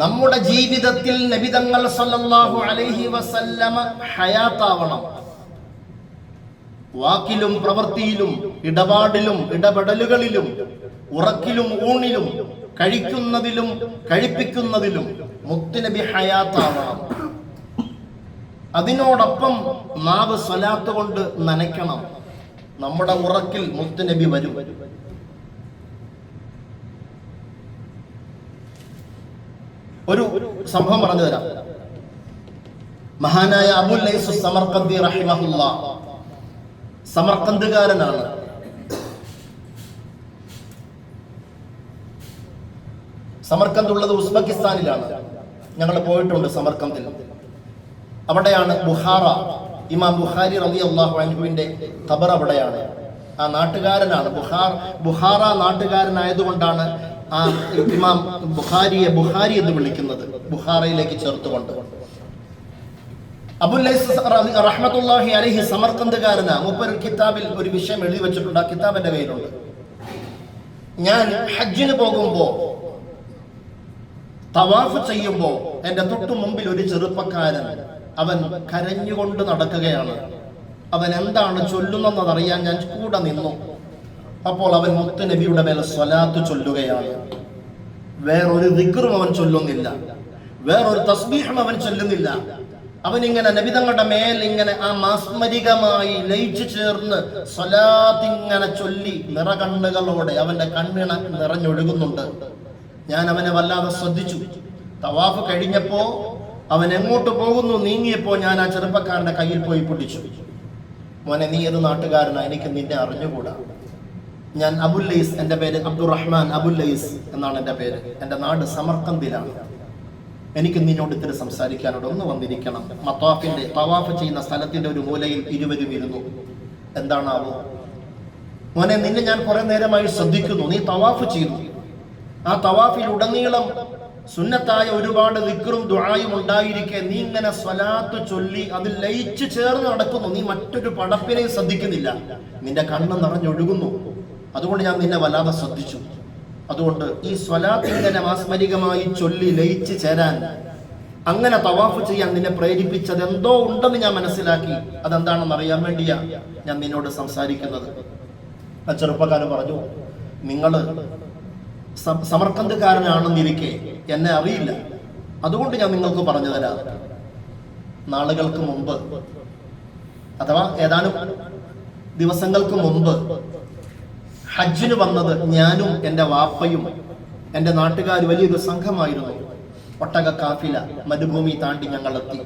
നമ്മുടെ ജീവിതത്തിൽ നബി തങ്ങൾ സല്ലല്ലാഹു അലൈഹി വസല്ലമ ഹയാത്താവണം. വാക്കിലും പ്രവൃത്തിയിലും ഇടപാടിലും ഇടപെടലുകളിലും ഉറക്കിലും ഊണിലും കഴിക്കുന്നതിലും കഴിപ്പിക്കുന്നതിലും മുത്തുനബി ഹയാത്താവണം. അതിനോടൊപ്പം നാവ് സ്വലാത്ത് കൊണ്ട് നനയ്ക്കണം. നമ്മുടെ ഉറക്കിൽ മുത്തുനബി വരും. ഒരു സംഭവം പറഞ്ഞു തരാം. മഹാനായ അബുൽ ലൈസ് സമർഖന്ദി റഹിമഹുല്ലാഹ് സമർഖന്ദുകാരനാണ്. സമർഖന്ദ് ഉള്ളത് ഉസ്ബെക്കിസ്ഥാനിലാണ്. ഞങ്ങൾ പോയിട്ടുണ്ട് സമർഖന്ദിൽ. അവിടെയാണ് ബുഖാറ. ഇമാം ബുഖാരി റളിയല്ലാഹു അൻഹുവിന്റെ ഖബർ അവിടെയാണ്. ആ നാട്ടുകാരനാണ്. ബുഖാറ നാട്ടുകാരനായതുകൊണ്ടാണ് ആ ഇമാം ബുഖാരിയെ ബുഖാരി എന്ന് വിളിക്കുന്നത്, ബുഖാറയിലേക്ക് ചേർത്തുകൊണ്ട്. അബുൽ ലൈസ് റഹ്മത്തുള്ളാഹി അലൈഹി സമർഖന്ദുകാരനാ. മൂപ്പര് കിതാബിൽ ഒരു വിഷയം എഴുതി വെച്ചിട്ടുണ്ട്. ആ കിതാബ് എന്റെ കയ്യിലുണ്ട്. ഞാൻ ഹജ്ജിന് പോകുമ്പോ തവാഫ് ചെയ്യുമ്പോ എന്റെ തൊട്ടു മുമ്പിൽ ഒരു ചെറുപ്പക്കാരൻ, അവൻ കരഞ്ഞുകൊണ്ട് നടക്കുകയാണ്. അവൻ എന്താണ് ചൊല്ലുന്നതെന്നറിയാൻ ഞാൻ കൂടെ നിന്നു. അപ്പോൾ അവൻ മുത്ത് നബിയുടെ മേലെ സ്വലാത്ത് ചൊല്ലുകയാണ്. വേറൊരു ദിക്റും അവൻ ചൊല്ലുന്നില്ല, വേറൊരു തസ്ബീഹും അവൻ ചൊല്ലുന്നില്ല. അവനിങ്ങനെ നബിതങ്ങളുടെ മേൽ ഇങ്ങനെ ആ മാസ്മരികമായി ലയിച്ചു ചേർന്ന് സ്വലാത്ത് ഇങ്ങനെ ചൊല്ലി നിറകണ്ണുകളോടെ അവന്റെ കണ്ണിണ നിറഞ്ഞൊഴുകുന്നുണ്ട്. ഞാൻ അവനെ വല്ലാതെ ശ്രദ്ധിച്ചു. തവാഫ് കഴിഞ്ഞപ്പോ അവൻ എങ്ങോട്ട് പോകുന്നു നീങ്ങിയപ്പോ ഞാൻ ആ ചെറുപ്പക്കാരന്റെ കയ്യിൽ പോയി പിടിച്ചു. മോനെ, നീ ഏത് നാട്ടുകാരനാ? എനിക്ക് നിന്നെ അറിഞ്ഞുകൂടാ. ഞാൻ അബുൽ ലൈസ്, എൻ്റെ പേര് അബ്ദുറഹ്മാൻ അബുൽ ലൈസ് എന്നാണ് എൻ്റെ പേര്. എൻ്റെ നാട് സമർഖന്ദിലാണ്. എനിക്ക് നിന്നോട് ഇത്തിരി സംസാരിക്കാനോട് ഒന്ന് വന്നിരിക്കണം. തവാഫ് ചെയ്യുന്ന സ്ഥലത്തിന്റെ ഒരു മൂലയിൽ ഇരുവരും ഇരുന്നു. എന്താണാവോ? മോനെ, നിന്നെ ഞാൻ കുറെ നേരമായി ശ്രദ്ധിക്കുന്നു. നീ തവാഫ് ചെയ്തു. ആ തവാഫിൽ ഉടനീളം സുന്നത്തായ ഒരുപാട് ദിക്റും ദുആയും ഉണ്ടായിരിക്കെ നീ ഇങ്ങനെ സ്വലാത്ത് ചൊല്ലി അതിൽ ലയിച്ചു ചേർന്ന് നടക്കുന്നു. നീ മറ്റൊരു പടപ്പിനെയും ശ്രദ്ധിക്കുന്നില്ല. നിന്റെ കണ്ണ് നിറഞ്ഞൊഴുകുന്നു. അതുകൊണ്ട് ഞാൻ നിന്നെ വല്ലാതെ ശ്രദ്ധിച്ചു. അതുകൊണ്ട് ഈ സ്വലാത്ത് ഇങ്ങനെ മാസ്മരികമായി ചൊല്ലി ലയിച്ചു ചേരാൻ, അങ്ങനെ തവാഫ് ചെയ്യാൻ നിന്നെ പ്രേരിപ്പിച്ചത് എന്തോ ഉണ്ടെന്ന് ഞാൻ മനസ്സിലാക്കി. അതെന്താണെന്ന് അറിയാൻ വേണ്ടിയാ ഞാൻ നിന്നോട് സംസാരിക്കുന്നത്. ആ ചെറുപ്പക്കാരൻ പറഞ്ഞു, നിങ്ങൾ സമർഖന്ദുകാരനാണെന്നിരിക്കെ എന്നെ അറിയില്ല, അതുകൊണ്ട് ഞാൻ നിങ്ങൾക്ക് പറഞ്ഞു തരാം. നാളുകൾക്ക് മുമ്പ്, അഥവാ ഏതാനും ദിവസങ്ങൾക്ക് മുമ്പ് ഹജ്ജിന് വന്നത് ഞാനും എൻ്റെ വാപ്പയും എൻ്റെ നാട്ടുകാർ വലിയൊരു സംഘമായിരുന്നു. ഒട്ടക കാഫില മരുഭൂമി താണ്ടി ഞങ്ങൾ എത്തി.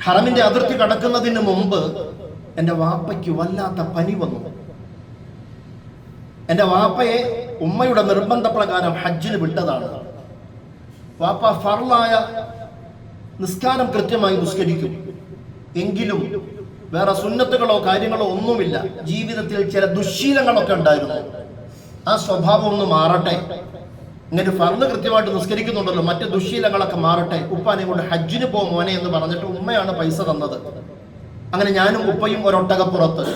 ഹറമിന്റെ അതിർത്തി കടക്കുന്നതിന് മുമ്പ് എൻ്റെ വാപ്പയ്ക്ക് വല്ലാത്ത പനി വന്നു. എൻ്റെ വാപ്പയെ ഉമ്മയുടെ നിർബന്ധപ്രകാരം ഹജ്ജിന് വിട്ടതാണ്. വാപ്പ ഫർളായ നിസ്കാരം കൃത്യമായി നിസ്കരിക്കും. എങ്കിലും വേറെ സുന്നത്തുകളോ കാര്യങ്ങളോ ഒന്നുമില്ല. ജീവിതത്തിൽ ചില ദുശ്ശീലങ്ങളൊക്കെ ഉണ്ടായിരുന്നു. ആ സ്വഭാവം ഒന്ന് മാറട്ടെ. ഇങ്ങനെ ഫർള് കൃത്യമായിട്ട് നിസ്കരിക്കുന്നുണ്ടല്ലോ, മറ്റ് ദുശ്ശീലങ്ങളൊക്കെ മാറട്ടെ. ഉപ്പാനെ കൊണ്ട് ഹജ്ജിന് പോ മോനെ എന്ന് പറഞ്ഞിട്ട് ഉമ്മയാണ് പൈസ തന്നത്. അങ്ങനെ ഞാനും ഉപ്പയും ഒരൊട്ടകപ്പുറത്ത്,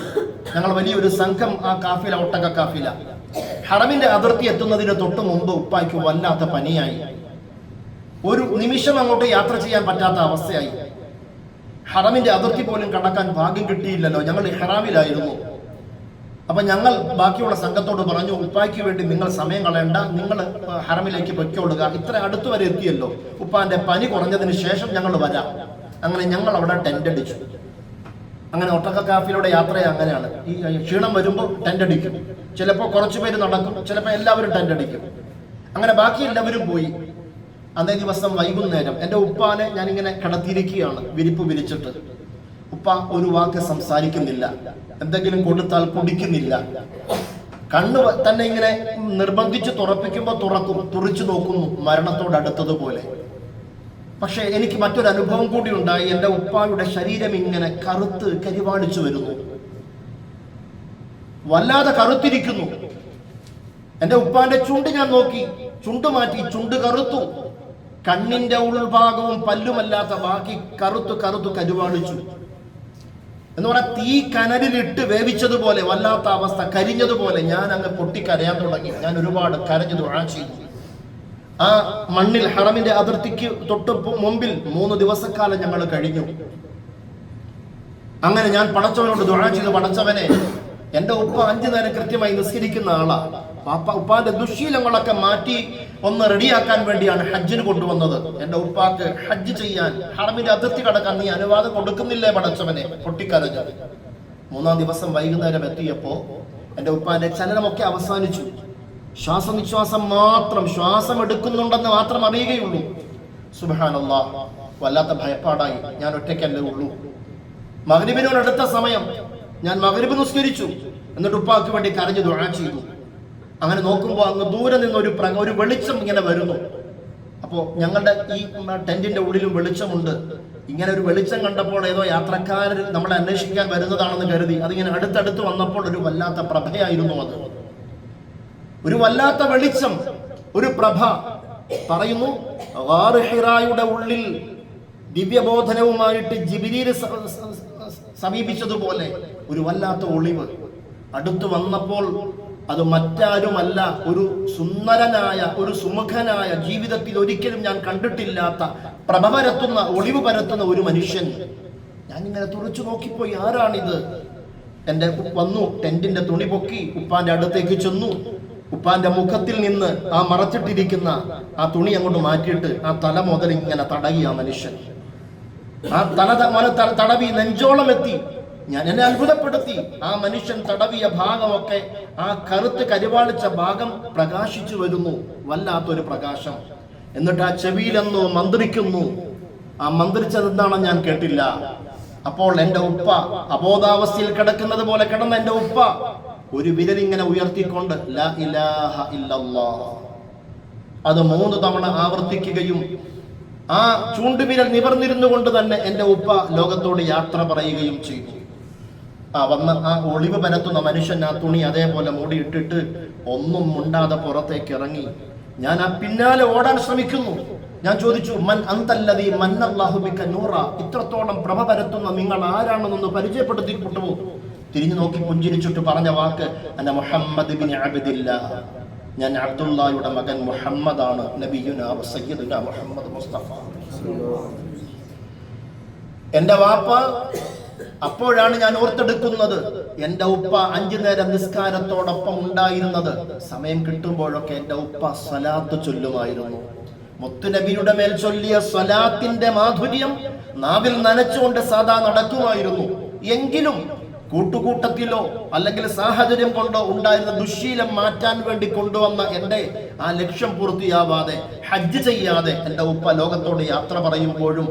ഞങ്ങൾ വലിയൊരു സംഘം ആ കാഫില, ഒട്ടക കാഫില. ഹറമിന്റെ അതിർത്തി എത്തുന്നതിന് തൊട്ട് മുമ്പ് ഉപ്പായ്ക്ക് വല്ലാത്ത പനിയായി. ഒരു നിമിഷം അങ്ങോട്ട് യാത്ര ചെയ്യാൻ പറ്റാത്ത അവസ്ഥയായി. ഹറമിന്റെ അതിർത്തി പോലും കടക്കാൻ ഭാഗ്യം കിട്ടിയില്ലല്ലോ. ഞങ്ങൾ ഇഹ്റാമിലായിരുന്നു. അപ്പൊ ഞങ്ങൾ ബാക്കിയുള്ള സംഘത്തോട് പറഞ്ഞു, ഉപ്പായ്ക്ക് വേണ്ടി നിങ്ങൾ സമയം കളയണ്ട, നിങ്ങൾ ഹറമിലേക്ക് പൊയ്ക്കോളുക. ഇത്ര അടുത്ത് വരെ എത്തിയല്ലോ, ഉപ്പാന്റെ പനി കുറഞ്ഞതിന് ശേഷം ഞങ്ങൾ വരാം. അങ്ങനെ ഞങ്ങൾ അവിടെ ടെന്റ് അടിച്ചു. അങ്ങനെ ഒട്ടക കാഫിലയുടെ യാത്ര അങ്ങനെയാണ്. ഈ ക്ഷീണം വരുമ്പോൾ ടെന്റ് അടിക്കും. ചിലപ്പോൾ കുറച്ചു പേര് നടക്കും, ചിലപ്പോൾ എല്ലാവരും ടെന്റ് അടിക്കും. അങ്ങനെ ബാക്കി എല്ലാവരും പോയി. അന്നേ ദിവസം വൈകുന്നേരം എൻ്റെ ഉപ്പാനെ ഞാനിങ്ങനെ കിടത്തിയിരിക്കുകയാണ്, വിരിപ്പ് വിരിച്ചിട്ട്. ഉപ്പ ഒരു വാക്ക് സംസാരിക്കുന്നില്ല, എന്തെങ്കിലും കൊടുത്താൽ കുടിക്കുന്നില്ല. കണ്ണ് തന്നെ ഇങ്ങനെ നിർബന്ധിച്ച് തുറപ്പിക്കുമ്പോൾ തുറക്കും, തുറിച്ചു നോക്കുന്നു, മരണത്തോടടുത്തതുപോലെ. പക്ഷെ എനിക്ക് മറ്റൊരു അനുഭവം കൂടി ഉണ്ടായി. എൻ്റെ ഉപ്പായുടെ ശരീരം ഇങ്ങനെ കറുത്ത് കരിവാടിച്ചു വരുന്നു, വല്ലാതെ കറുത്തിരിക്കുന്നു. എൻ്റെ ഉപ്പാന്റെ ചുണ്ട് ഞാൻ നോക്കി, ചുണ്ട് മാറ്റി, ചുണ്ട് കറുത്തു. കണ്ണിന്റെ ഉൾഭാഗവും പല്ലുമല്ലാത്ത ബാക്കി കറുത്തു കറുത്തു കരുവാടിച്ചു. എന്ന് പറഞ്ഞാൽ തീ കനലിലിട്ട് വേവിച്ചതുപോലെ വല്ലാത്ത അവസ്ഥ, കരിഞ്ഞതുപോലെ. ഞാൻ അങ്ങ് പൊട്ടിക്കരയാൻ തുടങ്ങി. ഞാൻ ഒരുപാട് കരഞ്ഞു ദുആ ചെയ്തു. ആ മണ്ണിൽ ഹറമിന്റെ അതിർത്തിക്ക് തൊട്ട് മുമ്പിൽ 3 ദിവസക്കാലം ഞങ്ങൾ കഴിഞ്ഞു. അങ്ങനെ ഞാൻ പടച്ചവനോട് ദുആ ചെയ്തു, പടച്ചവനെ, എന്റെ ഉപ്പ 5 നേരം കൃത്യമായി നിസ്കരിക്കുന്ന ആളാ. ഉപ്പാന്റെ ദുശ്ശീലങ്ങളൊക്കെ മാറ്റി ഒന്ന് റെഡിയാക്കാൻ വേണ്ടിയാണ് ഹജ്ജിന് കൊണ്ടുവന്നത്. എന്റെ ഉപ്പാക്ക് ഹജ്ജ് ചെയ്യാൻ ഹറമിന്റെ അതിർത്തി കടക്കാൻ നീ അനുവാദം കൊടുക്കുന്നില്ലേ പടച്ചവനെ? പൊട്ടിക്കരഞ്ഞു. 3-ാം ദിവസം വൈകുന്നേരം എത്തിയപ്പോ എന്റെ ഉപ്പാന്റെ ചലനമൊക്കെ അവസാനിച്ചു. ശ്വാസനിശ്വാസം മാത്രം, ശ്വാസം എടുക്കുന്നുണ്ടെന്ന് മാത്രം അറിയുകയുള്ളൂ. സുബ്ഹാനല്ലാഹ്, വല്ലാത്ത ഭയപ്പാടായി. ഞാൻ ഒറ്റയ്ക്കല്ലേ ഉള്ളൂ. മഗ്രിബിനോട് അടുത്ത സമയം ഞാൻ മഗ്രിബ് നിസ്കരിച്ചു. എന്നിട്ട് ഉപ്പാക്ക് വേണ്ടി കരഞ്ഞു ദുആ ചെയ്തു. അങ്ങനെ നോക്കുമ്പോൾ അങ്ങ് ദൂരെ നിന്ന് ഒരു വെളിച്ചം ഇങ്ങനെ വരുന്നു. അപ്പോൾ ഞങ്ങളുടെ ഈ ടെന്റിന്റെ ഉള്ളിലും വെളിച്ചമുണ്ട്. ഇങ്ങനെ ഒരു വെളിച്ചം കണ്ടപ്പോൾ ഏതോ യാത്രക്കാരൻ നമ്മളെ അന്വേഷിക്കാൻ വരുന്നതാണെന്ന് കരുതി. അതിങ്ങനെ അടുത്തടുത്ത് വന്നപ്പോൾ ഒരു വല്ലാത്ത പ്രഭയായിരുന്നു അത്. ഒരു വല്ലാത്ത വെളിച്ചം, ഒരു പ്രഭ. പറയുന്നു, ഗാർ ഹിറായുടെ ഉള്ളിൽ ദിവ്യബോധനവുമായിട്ട് ജിബ്രീൽ സമീപിച്ചതുപോലെ ഒരു വല്ലാത്ത ഒളിവ്. അടുത്തു വന്നപ്പോൾ അത് മറ്റാരുമല്ല, ഒരു സുന്ദരനായ, ഒരു സുമുഖനായ, ജീവിതത്തിൽ ഒരിക്കലും ഞാൻ കണ്ടിട്ടില്ലാത്ത പ്രഭ പരത്തുന്ന, ഒളിവ് പരത്തുന്ന ഒരു മനുഷ്യൻ. ഞാനിങ്ങനെ തുറച്ചു നോക്കിപ്പോയി, ആരാണിത്? എന്റെ വന്നു, ടെന്റിന്റെ തുണി പൊക്കി ഉപ്പാന്റെ അടുത്തേക്ക് ചെന്നു. ഉപ്പാന്റെ മുഖത്തിൽ നിന്ന് ആ മറച്ചിട്ടിരിക്കുന്ന ആ തുണി അങ്ങോട്ട് മാറ്റിയിട്ട് ആ തല മുതൽ ഇങ്ങനെ തടകി ആ മനുഷ്യൻ. ആ തടവി നെഞ്ചോളം എത്തി. എന്നെ അത്ഭുതപ്പെടുത്തി. ആ മനുഷ്യൻ തടവിയ ഭാഗമൊക്കെ, ആ കറുത്ത് കരിവാളിച്ച ഭാഗം പ്രകാശിച്ചു വരുന്നു, വല്ലാത്തൊരു പ്രകാശം. എന്നിട്ട് ആ ചെവിയിലെന്നോ മന്ത്രിക്കുന്നു. ആ മന്ത്രിച്ചത് എന്താണെന്ന് ഞാൻ കേട്ടില്ല. അപ്പോൾ എന്റെ ഉപ്പ അബോധാവസ്ഥയിൽ കിടക്കുന്നത് പോലെ കിടന്ന എന്റെ ഉപ്പ ഒരു വിരലിങ്ങനെ ഉയർത്തിക്കൊണ്ട് ലാ ഇലാഹ ഇല്ലല്ലാഹ് അത് 3 തവണ ആവർത്തിക്കുകയും ആ ചൂണ്ടുവിരൽ നിവർന്നിരുന്നു കൊണ്ട് തന്നെ എന്റെ ഉപ്പ ലോകത്തോട് യാത്ര പറയുകയും ചെയ്തു. വന്ന ആ ഒളിവ് പരത്തുന്ന മനുഷ്യൻ ആ തുണി അതേപോലെ മൂടിയിട്ടിട്ട് ഒന്നും മുണ്ടാതെ പുറത്തേക്ക് ഇറങ്ങി. ഞാൻ ആ പിന്നാലെ ഓടാൻ ശ്രമിക്കുന്നു. ഞാൻ ചോദിച്ചു, മൻ അന്തല്ലദീ മന്നല്ലാഹു ബിക നൂറ, ഇത്രത്തോളം പ്രഭ പരത്തുന്ന നിങ്ങൾ ആരാണെന്നൊന്ന് പരിചയപ്പെടുത്തിപ്പെട്ടു. തിരിഞ്ഞു നോക്കി പുഞ്ചിരിച്ചിട്ട് പറഞ്ഞ വാക്ക്, അന മുഹമ്മദ് ബിൻ അബ്ദില്ലാഹ്, ഞാൻ അബ്ദുല്ലായുടെ മകൻ മുഹമ്മദാണ്. നബിയുനാ വ സയ്യിദുനാ മുഹമ്മദ് മുസ്തഫ. എന്റെ വാപ്പ, അപ്പോഴാണ് ഞാൻ ഓർത്തെടുക്കുന്നത്, എന്റെ ഉപ്പ 5 നേരം നിസ്കാരത്തോടൊപ്പം ഉണ്ടായിരുന്നത്. സമയം കിട്ടുമ്പോഴൊക്കെ എന്റെ ഉപ്പ സ്വലാത്ത് ചൊല്ലുമായിരുന്നു. മുത്തുനബിയുടെ മേൽ ചൊല്ലിയ സ്വലാത്തിന്റെ മാധുര്യം നാവിൽ നനച്ചുകൊണ്ട് സാദാ നടക്കുമായിരുന്നു. എങ്കിലും കൂട്ടുകൂട്ടത്തിലോ അല്ലെങ്കിൽ സാഹചര്യം കൊണ്ടോ ഉണ്ടായിരുന്ന ദുശ്ശീലം മാറ്റാൻ വേണ്ടി കൊണ്ടുവന്ന എന്റെ ആ ലക്ഷ്യം പൂർത്തിയാവാതെ, ഹജ്ജ് ചെയ്യാതെ എന്റെ ഉപ്പ ലോകത്തോട് യാത്ര പറയുമ്പോഴും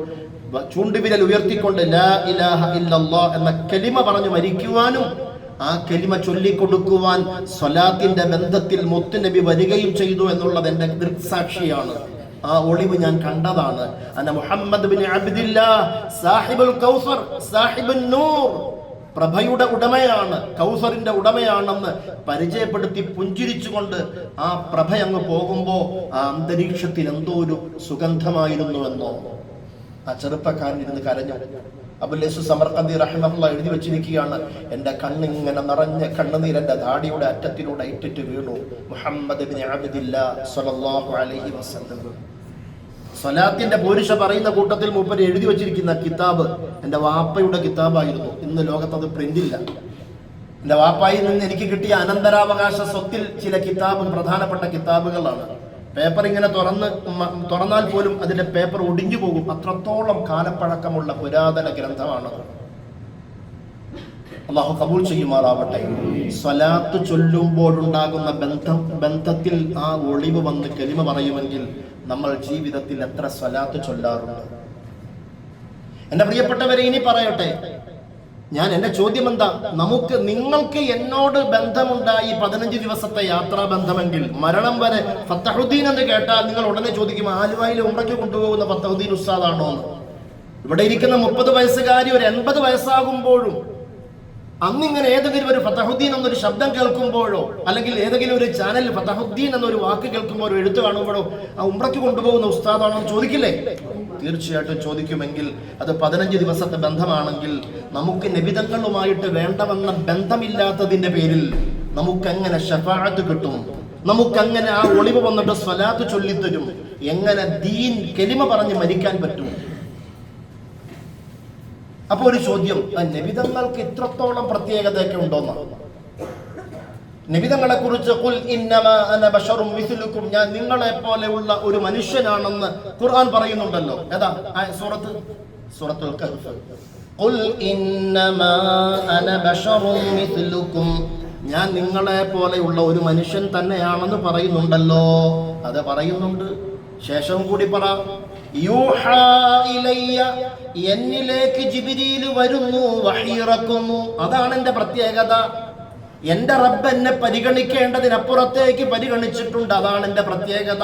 ചൂണ്ടുവിരൽ ഉയർത്തിക്കൊണ്ട് ലാ ഇലാഹ ഇല്ലല്ലാഹ് എന്ന കലിമ പറഞ്ഞു മരിക്കുവാനും ആ കലിമ ചൊല്ലിക്കൊടുക്കുവാൻ സ്വലാത്തിന്റെ ബന്ധത്തിൽ മുത്തുനബി വരികയും ചെയ്തു എന്നുള്ളത് എന്റെ ദൃക്സാക്ഷിയാണ്. ആ ഒളിവ് ഞാൻ കണ്ടതാണ്. അന മുഹമ്മദ് ബിൻ അബ്ദില്ലാഹ് സാഹിബുൽ കൗസർ സാഹിബുൻ നൂർ, പ്രഭയുടെ ഉടമയാണ്, കൗസറിന്റെ ഉടമയാണെന്ന് പരിചയപ്പെടുത്തി പുഞ്ചിരിച്ചുകൊണ്ട് ആ പ്രഭ അങ്ങ് പോകുമ്പോ ആ അന്തരീക്ഷത്തിൽ എന്തോ ഒരു സുഗന്ധമായിരുന്നുവെന്നോ. ആ ചെറുപ്പക്കാരൻ ഇരുന്ന് കരഞ്ഞു. അബുൽ യസൂസ് സമർഖന്ദി റഹിമഹുല്ലാഹ് എഴുതി വെച്ചിരിക്കുകയാണ്, എന്റെ കണ്ണിങ്ങനെ നിറഞ്ഞ കണ്ണുനീർ എന്റെ ദാടിയുടെ അറ്റത്തിലൂടെ ഇട്ടിട്ട് വീണു. മുഹമ്മദ് ബിൻ അബ്ദില്ലാഹ് സ്വല്ലല്ലാഹു അലൈഹി വസല്ലം. സ്വലാത്തിന്റെ പോരിശ പറയുന്ന കൂട്ടത്തിൽ മൂപ്പര് എഴുതി വെച്ചിരിക്കുന്ന കിതാബ് എന്റെ വാപ്പയുടെ കിതാബായിരുന്നു. ഇന്ന് ലോകത്ത് അത് പ്രിന്റില്ല. എന്റെ വാപ്പായിൽ നിന്ന് എനിക്ക് അനന്തരാവകാശ സ്വത്തിൽ ചില കിതാബ് പ്രധാനപ്പെട്ട കിതാബുകളാണ്. പേപ്പർ ഇങ്ങനെ തുറന്നാൽ പോലും അതിന്റെ പേപ്പർ ഒടിഞ്ഞു പോകും. അത്രത്തോളം കാലപ്പഴക്കമുള്ള പുരാതന ഗ്രന്ഥമാണത്. അല്ലാഹു കബൂൽ ചെയ്യുമാറാവട്ടെ. സ്വലാത്ത് ചൊല്ലുമ്പോഴുണ്ടാകുന്ന ബന്ധത്തിൽ ആ ഒളിവ് വന്ന് കലിമ പറയുമെങ്കിൽ നമ്മൾ ജീവിതത്തിൽ എത്ര സ്വലാത്ത് ചൊല്ലാറുണ്ട്? എന്റെ പ്രിയപ്പെട്ടവരെ, ഇനി പറയട്ടെ, എന്റെ ചോദ്യം എന്താ? നിങ്ങൾക്ക് എന്നോട് ബന്ധമുണ്ടായി 15 ദിവസത്തെ യാത്രാ ബന്ധമെങ്കിൽ മരണം വരെ ഫത്തഹുദ്ദീൻ എന്ന് കേട്ടാൽ നിങ്ങൾ ഉടനെ ചോദിക്കും, ആലുവയിൽ ഉംറയ്ക്ക് കൊണ്ടുപോകുന്ന ഫത്തഹുദ്ദീൻ ഉസ്താദാണോ എന്ന്. ഇവിടെ ഇരിക്കുന്ന 30 വയസ്സുകാരി ഒരു 80 വയസ്സാകുമ്പോഴും അന്നിങ്ങനെ ഏതെങ്കിലും ഒരു ഫത്തഹുദ്ദീൻ എന്നൊരു ശബ്ദം കേൾക്കുമ്പോഴോ അല്ലെങ്കിൽ ഏതെങ്കിലും ഒരു ചാനലിൽ ഫത്തഹുദ്ദീൻ എന്നൊരു വാക്ക് കേൾക്കുമ്പോഴോ എഴുത്ത് കാണുമ്പോഴോ ആ ഉംറയ്ക്ക് കൊണ്ടുപോകുന്ന ഉസ്താദാണോ എന്ന് ചോദിക്കില്ലേ? തീർച്ചയായിട്ടും ചോദിക്കുമെങ്കിൽ അത് 15 ദിവസത്തെ ബന്ധമാണെങ്കിൽ നമുക്ക് നബിതങ്ങളുമായിട്ട് വേണ്ടവണ്ണ ബന്ധമില്ലാത്തതിന്റെ പേരിൽ നമുക്ക് എങ്ങനെ ശഫാഅത്ത് കിട്ടും? നമുക്കങ്ങനെ ആ ഒളിവ് വന്നിട്ട് സ്വലാത്ത് ചൊല്ലിത്തരും. എങ്ങനെ ദീൻ കെലിമ പറഞ്ഞ് മരിക്കാൻ പറ്റും? അപ്പൊ ഒരു ചോദ്യം, നബിതങ്ങൾക്ക് ഇത്രത്തോളം പ്രത്യേകതയൊക്കെ ഉണ്ടോന്നാണ്. നബിതങ്ങളെ കുറിച്ച് ഖുൽ ഇന്നമാ അന ബശറും മിസ്ലുക്കും, ഞാൻ നിങ്ങളെ പോലെയുള്ള ഒരു മനുഷ്യനാണെന്ന് ഖുർആൻ പറയുന്നുണ്ടല്ലോ. ഏതാ സൂറത്തുൽ കഹ്ഫ്. ഖുൽ ഇന്നമാ അന ബശറും മിസ്ലുക്കും, ഞാൻ നിങ്ങളെ പോലെയുള്ള ഒരു മനുഷ്യൻ തന്നെയാണെന്ന് പറയുന്നുണ്ടല്ലോ. അത് പറയുന്നുണ്ട്. ശേഷം കൂടി പറ, യൂഹാ ഇലയ്യ, എന്നിലേക്ക് ജിബ്രീൽ വരുന്നു, വഹി ഇറക്കുന്നു. അതാണ് എൻ്റെ പ്രത്യേകത. എൻ്റെ റബ്ബ് എന്നെ പരിഗണിക്കേണ്ടതിനപ്പുറത്തേക്ക് പരിഗണിച്ചിട്ടുണ്ട്. അതാണ് എൻ്റെ പ്രത്യേകത.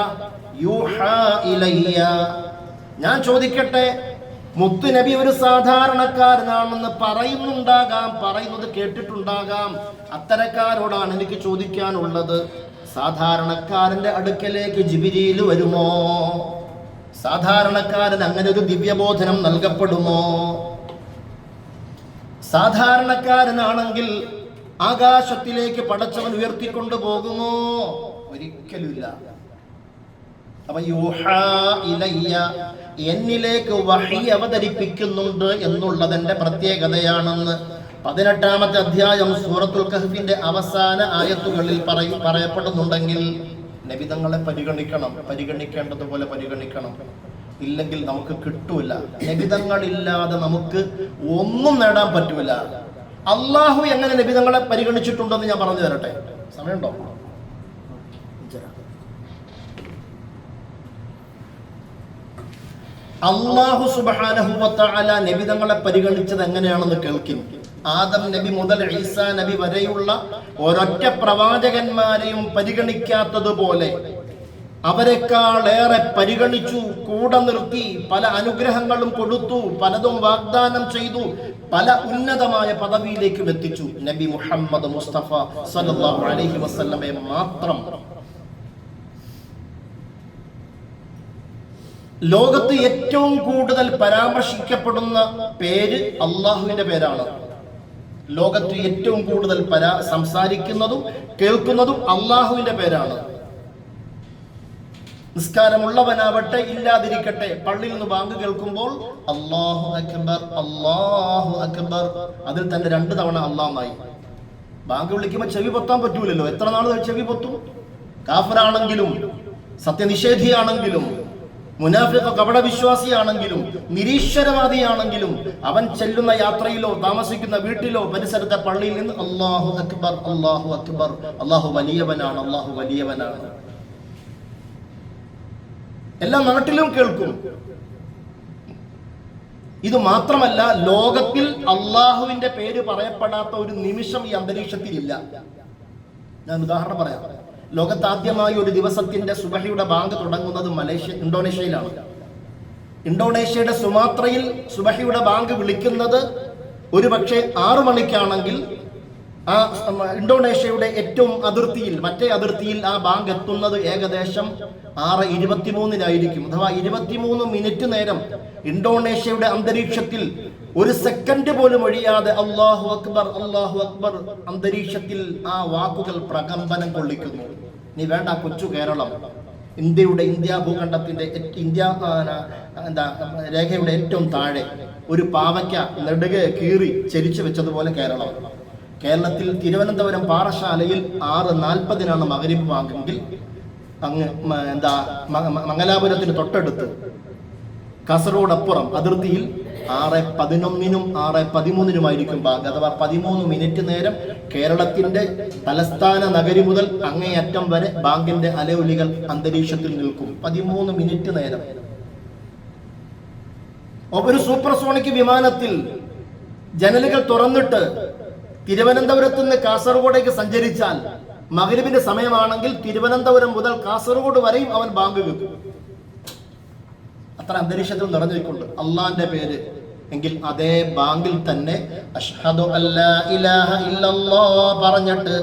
യൂഹാ ഇലയ്യ. ഞാൻ ചോദിക്കട്ടെ, മുത്തുനബി ഒരു സാധാരണക്കാരനാണെന്ന് പറയുന്നുണ്ടാകാം, പറയുന്നത് കേട്ടിട്ടുണ്ടാകാം. അത്തരക്കാരോടാണ് എനിക്ക് ചോദിക്കാനുള്ളത്. സാധാരണക്കാരന്റെ അടുക്കലേക്ക് ജിബ്രീൽ വരുമോ? സാധാരണക്കാരൻ അങ്ങനെ ഒരു ദിവ്യബോധനം നൽകപ്പെടുമോ? സാധാരണക്കാരനാണെങ്കിൽ ആകാശത്തിലേക്ക് പടച്ചവൻ ഉയർത്തിക്കൊണ്ടു പോകുമോ? ഒരിക്കലുമില്ല. അപ്പൊ യൂഹാ ഇലയ്യ, എന്നിലേക്ക് വഹി അവതരിപ്പിക്കുന്നുണ്ട് എന്നുള്ളതിന്റെ പ്രത്യേകതയാണെന്ന് 18-ാമത്തെ അധ്യായം സൂറത്തുൽ കഹ്ഫിന്റെ അവസാന ആയത്തുകളിൽ പറയപ്പെടുന്നുണ്ടെങ്കിൽ നബിതങ്ങളെ പരിഗണിക്കണം, പരിഗണിക്കേണ്ടതുപോലെ പരിഗണിക്കണം. ഇല്ലെങ്കിൽ നമുക്ക് കിട്ടൂല. നബിതങ്ങളില്ലാതെ നമുക്ക് ഒന്നും നേടാൻ പറ്റൂല. അള്ളാഹു എങ്ങനെ നബിതങ്ങളെ പരിഗണിച്ചിട്ടുണ്ടെന്ന് ഞാൻ പറഞ്ഞു തരട്ടെ. സമയമുണ്ടോ? അല്ലാഹു സുബ്ഹാനഹു വ തആല നബിതങ്ങളെ പരിഗണിച്ചത് എങ്ങനെയാണെന്ന് കേൾക്കും. ആദം നബി മുതൽ ഈസാ നബി വരെയുള്ള ഒരൊറ്റ പ്രവാചകന്മാരെയും പരിഗണിക്കാത്തതുപോലെ അവരെക്കാളേറെ പരിഗണിച്ചു, കൂടെ നിർത്തി, പല അനുഗ്രഹങ്ങളും കൊടുത്തു, പലതും വാഗ്ദാനം ചെയ്തു, പല ഉന്നതമായ പദവിയിലേക്കും എത്തിച്ചു. നബി മുഹമ്മദ് മുസ്തഫ സല്ലല്ലാഹു അലൈഹി വസല്ലമയെ മാത്രം ലോകത്ത് ഏറ്റവും കൂടുതൽ പരാമർശിക്കപ്പെടുന്ന പേര് അള്ളാഹുവിന്റെ പേരാണ്. ലോകത്ത് ഏറ്റവും കൂടുതൽ സംസാരിക്കുന്നതും കേൾക്കുന്നതും അള്ളാഹുവിന്റെ പേരാണ്. നിസ്കാരമുള്ളവനാവട്ടെ ഇല്ലാതിരിക്കട്ടെ, പള്ളിയിൽ നിന്ന് ബാങ്ക് കേൾക്കുമ്പോൾ അല്ലാഹു അക്ബർ, അല്ലാഹു അക്ബർ, അതിൽ തന്നെ 2 തവണ അല്ലാഹുമായി. ബാങ്ക് വിളിക്കുമ്പോൾ ചെവി പൊത്താൻ പറ്റൂലല്ലോ. എത്ര നാൾ ചെവി പൊത്തും? കാഫിറാണെങ്കിലും സത്യനിഷേധിയാണെങ്കിലും മുനാഫിഖ് കപടവിശ്വാസിയാണെങ്കിലും നിരീശ്വരവാദിയാണെങ്കിലും അവൻ ചെല്ലുന്ന യാത്രയിലോ താമസിക്കുന്ന വീട്ടിലോ പരിസരത്തെ പള്ളിയിൽ നിന്ന് അല്ലാഹു അക്ബർ, അല്ലാഹു അക്ബർ, അല്ലാഹു വലിയവനാണ്, അല്ലാഹു വലിയവനാണ്. എല്ലാ നാട്ടിലും കേൾക്കും. ഇത് മാത്രമല്ല, ലോകത്തിൽ അള്ളാഹുവിന്റെ പേര് പറയപ്പെടാത്ത ഒരു നിമിഷം ഈ അന്തരീക്ഷത്തിൽ ഇല്ല. ഞാൻ ഉദാഹരണം പറയാം. ലോകത്ത് ആദ്യമായി ഒരു ദിവസത്തിന്റെ സുബഹിയുടെ ബാങ്ക് തുടങ്ങുന്നത് ഇന്തോനേഷ്യയിലാണ്. ഇന്തോനേഷ്യയുടെ സുമാത്രയിൽ സുബഹിയുടെ ബാങ്ക് വിളിക്കുന്നത് ഒരു പക്ഷേ 6 മണിക്കാണെങ്കിൽ ആ ഇന്തോനേഷ്യയുടെ ഏറ്റവും അതിർത്തിയിൽ, മറ്റേ അതിർത്തിയിൽ ആ ബാങ്ക് എത്തുന്നത് ഏകദേശം 6:23 അഥവാ 23 മിനിറ്റ് നേരം ഇന്തോനേഷ്യയുടെ അന്തരീക്ഷത്തിൽ ഒരു സെക്കൻഡ് പോലും ഒഴിയാതെ അല്ലാഹു അക്ബർ, അല്ലാഹു അക്ബർ അന്തരീക്ഷത്തിൽ ആ വാക്കുകൾ പ്രകമ്പനം കൊള്ളിക്കുന്നു. നീ വേണ്ട കൊച്ചു കേരളം, ഇന്ത്യ ഭൂഖണ്ഡത്തിന്റെ രേഖയുടെ ഏറ്റവും താഴെ ഒരു പാവയ്ക്ക നെടുകെ കീറി ചെരിച്ചു വെച്ചതുപോലെ കേരളം. കേരളത്തിൽ തിരുവനന്തപുരം പാറശാലയിൽ 6:40 മഗ്‌രിബ് ബാങ്കെങ്കിൽ അങ്ങ് മംഗലാപുരത്തിന് തൊട്ടടുത്ത് കാസർഗോഡപ്പുറം അതിർത്തിയിൽ 6:11 6:13 ബാങ്ക്. അഥവാ 13 മിനിറ്റ് നേരം കേരളത്തിന്റെ തലസ്ഥാന നഗരി മുതൽ അങ്ങേയറ്റം വരെ ബാങ്കിന്റെ അലയൊലികൾ അന്തരീക്ഷത്തിൽ നിൽക്കും. 13 മിനിറ്റ് നേരം. ഒരു സൂപ്പർസോണിക് വിമാനത്തിൽ ജനലുകൾ തുറന്നിട്ട് തിരുവനന്തപുരത്ത് നിന്ന് കാസർഗോഡേക്ക് സഞ്ചരിച്ചാൽ മഗ്‌രിബിന്റെ സമയമാണെങ്കിൽ തിരുവനന്തപുരം മുതൽ കാസർഗോഡ് വരെയും അവൻ ബാങ്ക് കേൾക്കും. അത്ര അന്തരീക്ഷത്തിൽ നിറഞ്ഞിട്ടുണ്ട് അള്ളാന്റെ പേര്. എങ്കിൽ അതേ ബാങ്കിൽ തന്നെ അഷ്ഹദു അല്ലാ ഇലാഹ ഇല്ലല്ലാഹ് പറഞ്ഞിട്ട്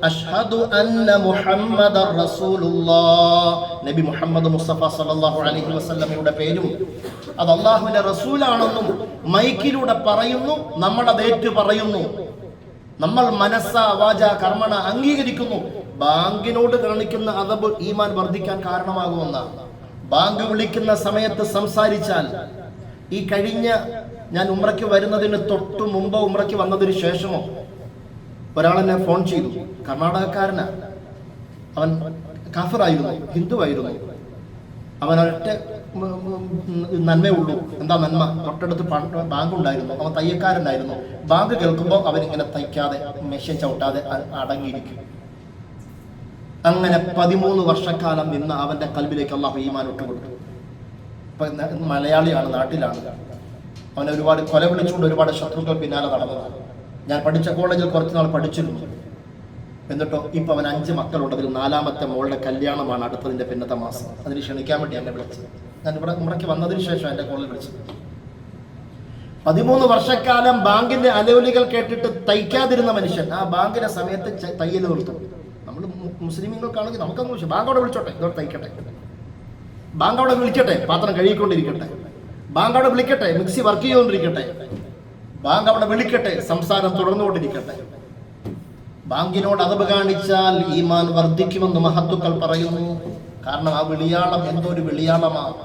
അഷ്ഹദു അന്ന മുഹമ്മദർ റസൂലുള്ളാഹ്, നബി മുഹമ്മദ് മുസ്തഫ സല്ലല്ലാഹു അലൈഹി വസല്ലമയുടെ പേരും അത് അള്ളാഹുവിന്റെ റസൂലാണെന്നും മൈക്കിലൂടെ പറയുന്നു. നമ്മൾ അത് ഏറ്റു പറയുന്നു. നമ്മൾ മനസ്സ വാച കർമ്മണ അംഗീകരിക്കുന്നു. ബാങ്കിനോട് കാണിക്കുന്ന അദബ് ഈമാൻ വർദ്ധിക്കാൻ കാരണമാകുമെന്നാണ്. ബാങ്ക് വിളിക്കുന്ന സമയത്ത് സംസാരിച്ചാൽ, ഈ കഴിഞ്ഞ ഞാൻ ഉംറയ്ക്ക് വരുന്നതിന് തൊട്ട് മുമ്പോ ഉംറയ്ക്ക് വന്നതിന് ശേഷമോ ഒരാളെന്നെ ഫോൺ ചെയ്തു. കർണാടകക്കാരനാ, അവൻ കാഫിറായിരുന്നു, ഹിന്ദുവായിരുന്നു. അവനൊറ്റ നന്മേ ഉള്ളൂ. എന്താ നന്മ? തൊട്ടടുത്ത് ബാങ്ക് ഉണ്ടായിരുന്നു, അവൻ തയ്യക്കാരനായിരുന്നു. ബാങ്ക് കേൾക്കുമ്പോൾ അവനിങ്ങനെ തയ്ക്കാതെ മെഷീൻ ചവിട്ടാതെ അടങ്ങിയിരിക്കും. അങ്ങനെ 13 വർഷക്കാലം നിന്ന് അവന്റെ കൽബിലേക്ക് അള്ളാഹു ഈമാൻ ഇട്ടുകൊടുത്തു. ഇപ്പൊ മലയാളിയാണ്, നാട്ടിലാണ്. അവനെ ഒരുപാട് കൊല വിളിച്ചുകൊണ്ട് ഒരുപാട് ശത്രുക്കൾ പിന്നാലെ നടന്നതാണ്. ഞാൻ പഠിച്ച കോളേജിൽ കുറച്ചുനാൾ പഠിച്ചിരുന്നു. എന്നിട്ടോ ഇപ്പൊ അവൻ 5 മക്കളുണ്ട്. അതിൽ 4ാമത്തെ മോളുടെ കല്യാണമാണ് അടുത്തതിന്റെ പിന്നത്തെ മാസം. അതിന് ക്ഷണിക്കാൻ വേണ്ടി എന്നെ വിളിച്ചത്. ഞാൻ ഇവിടെ ഉംറയ്ക്ക് വന്നതിന് ശേഷം എന്റെ കോളേജിൽ വിളിച്ചത്. 13 വർഷക്കാലം ബാങ്കിന്റെ അലവലികൾ കേട്ടിട്ട് തയ്ക്കാതിരുന്ന മനുഷ്യൻ ആ ബാങ്കിന്റെ സമയത്ത് തയ്യൽ നിർത്തും. നമ്മൾ മുസ്ലിമീങ്ങൾക്കാണെങ്കിൽ നമുക്കങ്ങ് ബാങ്ക് അവിടെ വിളിച്ചോട്ടെ, ഇതോടെ തയ്ക്കട്ടെ. ബാങ്ക് അവിടെ വിളിക്കട്ടെ, പാത്രം കഴുകിക്കൊണ്ടിരിക്കട്ടെ. ബാങ്ക് അവിടെ വിളിക്കട്ടെ, മിക്സി വർക്ക് ചെയ്തുകൊണ്ടിരിക്കട്ടെ. ബാങ്ക് അവിടെ വിളിക്കട്ടെ, സംസാരം തുടർന്നുകൊണ്ടിരിക്കട്ടെ. ബാങ്കിനോട് അദബ് കാണിച്ചാൽ ഈമാൻ വർദ്ധിക്കുമെന്ന് മഹത്തുക്കൾ പറയുന്നു. കാരണം ആ വിളിയാളം എന്തോ ഒരു വിളിയാളമാണ്.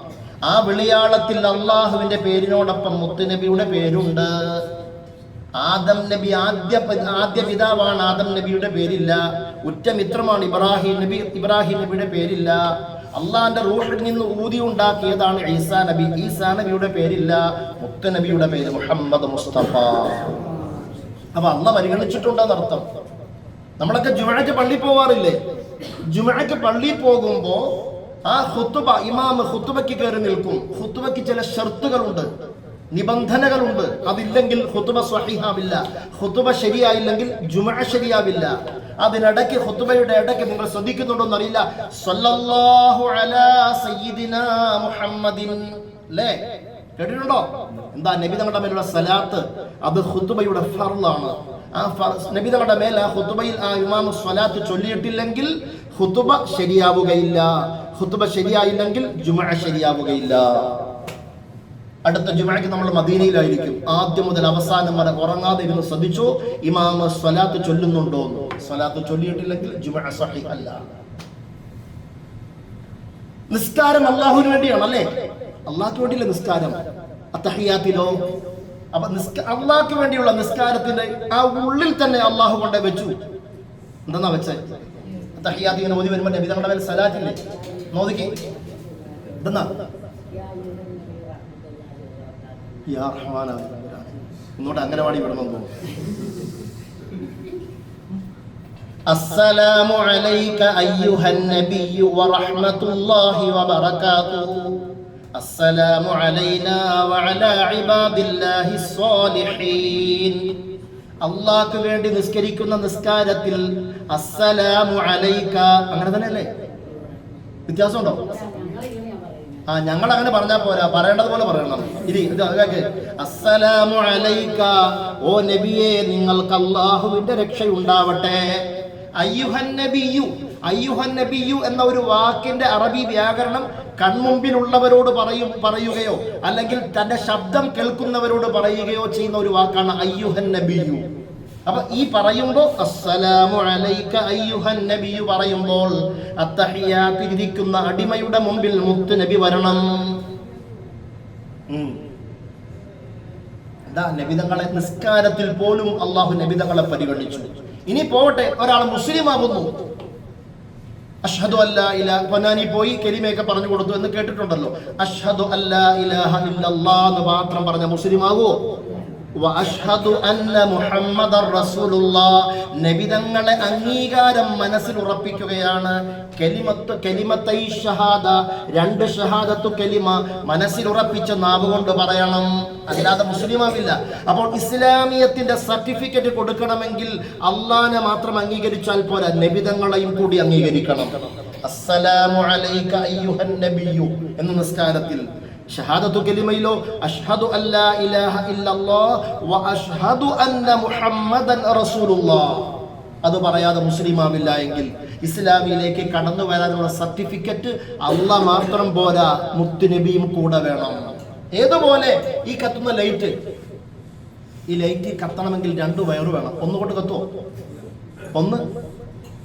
ആ വിളിയാളത്തിൽ അള്ളാഹുവിന്റെ പേരിനോടൊപ്പം മുത്തുനബിയുടെ പേരുണ്ട്. ആദം നബി ആദ്യ പിതാവാണ്. ആദം നബിയുടെ പേരില്ല. ഉറ്റ മിത്രമാണ് ഇബ്രാഹിം നബി. ഇബ്രാഹിം നബിയുടെ പേരില്ല. അള്ളാന്റെ റൂഹിൽ നിന്ന് ഊതി ഉണ്ടാക്കിയതാണ് ഈസാ നബി. ഈസാ നബിയുടെ പേരില്ല. മുത്തുനബിയുടെ പേര് മുഹമ്മദ് മുസ്തഫ. അപ്പൊ അള്ളാഹ് പരിഗണിച്ചിട്ടുണ്ടെന്നർത്ഥം. നമ്മളൊക്കെ ജുമഅക്ക് പള്ളി പോവാറില്ലേ? ജുമഅക്ക് പള്ളി പോകുമ്പോ ആ ഖുതുബ, ഇമാം ഖുതുബയ്ക്ക് കയറി നിൽക്കും. ഖുതുബയ്ക്ക് ചില ഷർത്തുകളുണ്ട്, നിബന്ധനകളുണ്ട്. അതില്ലെങ്കിൽ ഖുതുബ സ്വഹീഹാവില്ല. ഖുതുബ ശരിയായില്ലെങ്കിൽ ജുമഅ ശരിയാവില്ല. അതിനിടയ്ക്ക് ഖുതുബയുടെ ഇടയ്ക്ക് നിങ്ങൾ ശ്രദ്ധിക്കുന്നുണ്ടോ എന്നറിയില്ല, സ്വല്ലല്ലാഹു അലാ സയ്യിദിനാ മുഹമ്മദിൻ, അല്ലേ? കേട്ടിട്ടുണ്ടോ? എന്താ നബി തങ്ങളുടെ മേലുള്ള സലാത്ത്? അത് ഖുതുബയുടെ ഫർളാണ്. ആ നബി തങ്ങളുടെ മേൽ ആ ഖുതുബയിൽ ആ ഇമാം സ്വലാത്ത് ചൊല്ലിയിട്ടില്ലെങ്കിൽ ഖുതുബ ശരിയാവുകയില്ല. ഖുതുബ ശരിയായില്ലെങ്കിൽ ജുമഅ ശരിയാവുകയില്ല. അടുത്ത ജുമഅക്ക് നമ്മൾ മദീനയിലായിരിക്കും. ആദ്യം മുതൽ അവസാനം വരെ ഉറങ്ങാതെ ഇരുന്ന് ശ്രദ്ധിച്ചു, ഇമാം സ്വലാത്ത് ചൊല്ലുന്നുണ്ടോ. സ്വലാത്ത് ചൊല്ലിയിട്ടില്ലെങ്കിൽ ജുമഅ സഹീഹ് അല്ല. നിസ്കാരം അല്ലാഹുവിന് വേണ്ടിയാണ്, അല്ലേ? അള്ളാഹ്ക്ക് വേണ്ടിയുള്ള നിസ്കാരം. അത്തഹിയാത്തിലോ അപ്പൊ അള്ളാഹ്ക്ക് വേണ്ടിയുള്ള നിസ്കാരത്തിന്റെ ആ ഉള്ളിൽ തന്നെ അള്ളാഹു കൊണ്ടേ വെച്ചു. എന്താ വെച്ചേ? അത്തഹിയാത്ത് ഇങ്ങനെ ഓതി വരുമ്പോൾ നബി തങ്ങളുടെ മേൽ സലാത്തില്ലേ? നോദിക്ക്. എന്താ ഇങ്ങോട്ട് അംഗനവാടി വിടണം തോന്നുന്നു. അസ്സലാമു അലൈക അയ്യുഹൻ നബിയ്യു വറഹ്മത്തുള്ളാഹി വബറകാതുഹു. അസ്സലാമു അലൈനാ വഅലാ ഇബാദില്ലാഹിസ് സ്വാലിഹീൻ. അല്ലാഹുവിന് വേണ്ടി നിസ്കരിക്കുന്ന നിസ്കാരത്തിൽ അസ്സലാമു അലൈക അങ്ങനെ തന്നെയല്ലേ? വ്യത്യാസമുണ്ടോ? ഞങ്ങൾ അങ്ങനെ പറഞ്ഞാൽ പോരാ, പറയേണ്ടതുപോലെ പറയണം. ഇനി അസ്സലാമു അലൈക, ഓ നബിയെ നിങ്ങൾക്ക് അല്ലാഹുവിന്റെ രക്ഷയുണ്ടാവട്ടെ. അയ്യുഹൻ നബിയു, അയ്യുഹൻ നബിയു എന്ന ഒരു വാക്കിന്റെ അറബി വ്യാകരണം കൺമുമ്പിലുള്ളവരോട് പറയുകയോ അല്ലെങ്കിൽ തന്റെ ശബ്ദം കേൾക്കുന്നവരോട് പറയുകയോ ചെയ്യുന്ന ഒരു വാക്കാണ് അയ്യുഹൻ നബിയു. അപ്പൊ ഈ പറയുമ്പോൾ അസ്സലാമു അലൈക അയ്യുഹൻ നബിയു പറയുമ്പോൾ അത്തഹിയാത്തിൽ ഇരിക്കുന്ന അടിമയുടെ മുമ്പിൽ മുത്ത് നബി വരണം. നബിതങ്ങളെ നിസ്കാരത്തിൽ പോലും അള്ളാഹു നബിതങ്ങളെ പരിഗണിച്ചു. ഇനി പോവട്ടെ, ഒരാൾ മുസ്ലിം ആകുന്നു, അഷ്ഹദു അല്ലാ ഇലാഹ, പൊന്നാനി പോയി കലിമയൊക്കെ പറഞ്ഞു കൊടുത്തു എന്ന് കേട്ടിട്ടുണ്ടല്ലോ. അഷ്ഹദു അല്ലാ ഇലാഹ ഇല്ലല്ലാഹ് എന്ന് മാത്രം പറഞ്ഞ മുസ്ലിം ആകുമോ? വഅഷ്ഹദു അന്ന മുഹമ്മദർ റസൂലുള്ളാഹ്, നബിതങ്ങളെ അംഗീകാരം മനസ്സിൽ ഉറപ്പിക്കുകയാണ്. കലിമത്തൈ ഷഹാദ, 2 ഷഹാദത്തു കലിമ മനസ്സിൽ ഉറപ്പിച്ച നാവ് കൊണ്ട് പറയണം, അല്ലാതെ മുസ്ലിമാവില്ല. അപ്പോൾ ഇസ്ലാമിയത്തിന്റെ സർട്ടിഫിക്കറ്റ് കൊടുക്കണമെങ്കിൽ അള്ളാഹനെ മാത്രം അംഗീകരിച്ചാൽ പോരാ, നബിതങ്ങളെയും കൂടി അംഗീകരിക്കണം. അസ്സലാമു അലൈക അയ്യുഹൻ നബിയു എന്ന നിസ്കാരത്തിൽ ഷഹാദത്തു കലിമയിലോ അഷ്ഹദു അല്ലാ ഇലാഹ ഇല്ലല്ലാഹ് വ അഷ്ഹദു അന്ന മുഹമ്മദൻ റസൂലുള്ളാഹ് അത് പറയാതെ മുസ്ലിമാവില്ല എങ്കിൽ ഇസ്ലാമിലേക്ക് കടന്നു വരാനുള്ള സർട്ടിഫിക്കറ്റ് അള്ളാഹ് മാത്രം പോരാ, മുത്തുനബിയും കൂടെ വേണം. ഏതുപോലെ ഈ കത്തുന്ന ലൈറ്റ്, ഈ ലൈറ്റ് കത്തണമെങ്കിൽ 2 വയറ് വേണം. ഒന്നുകൊണ്ട് കത്തുമോ? ഒന്ന്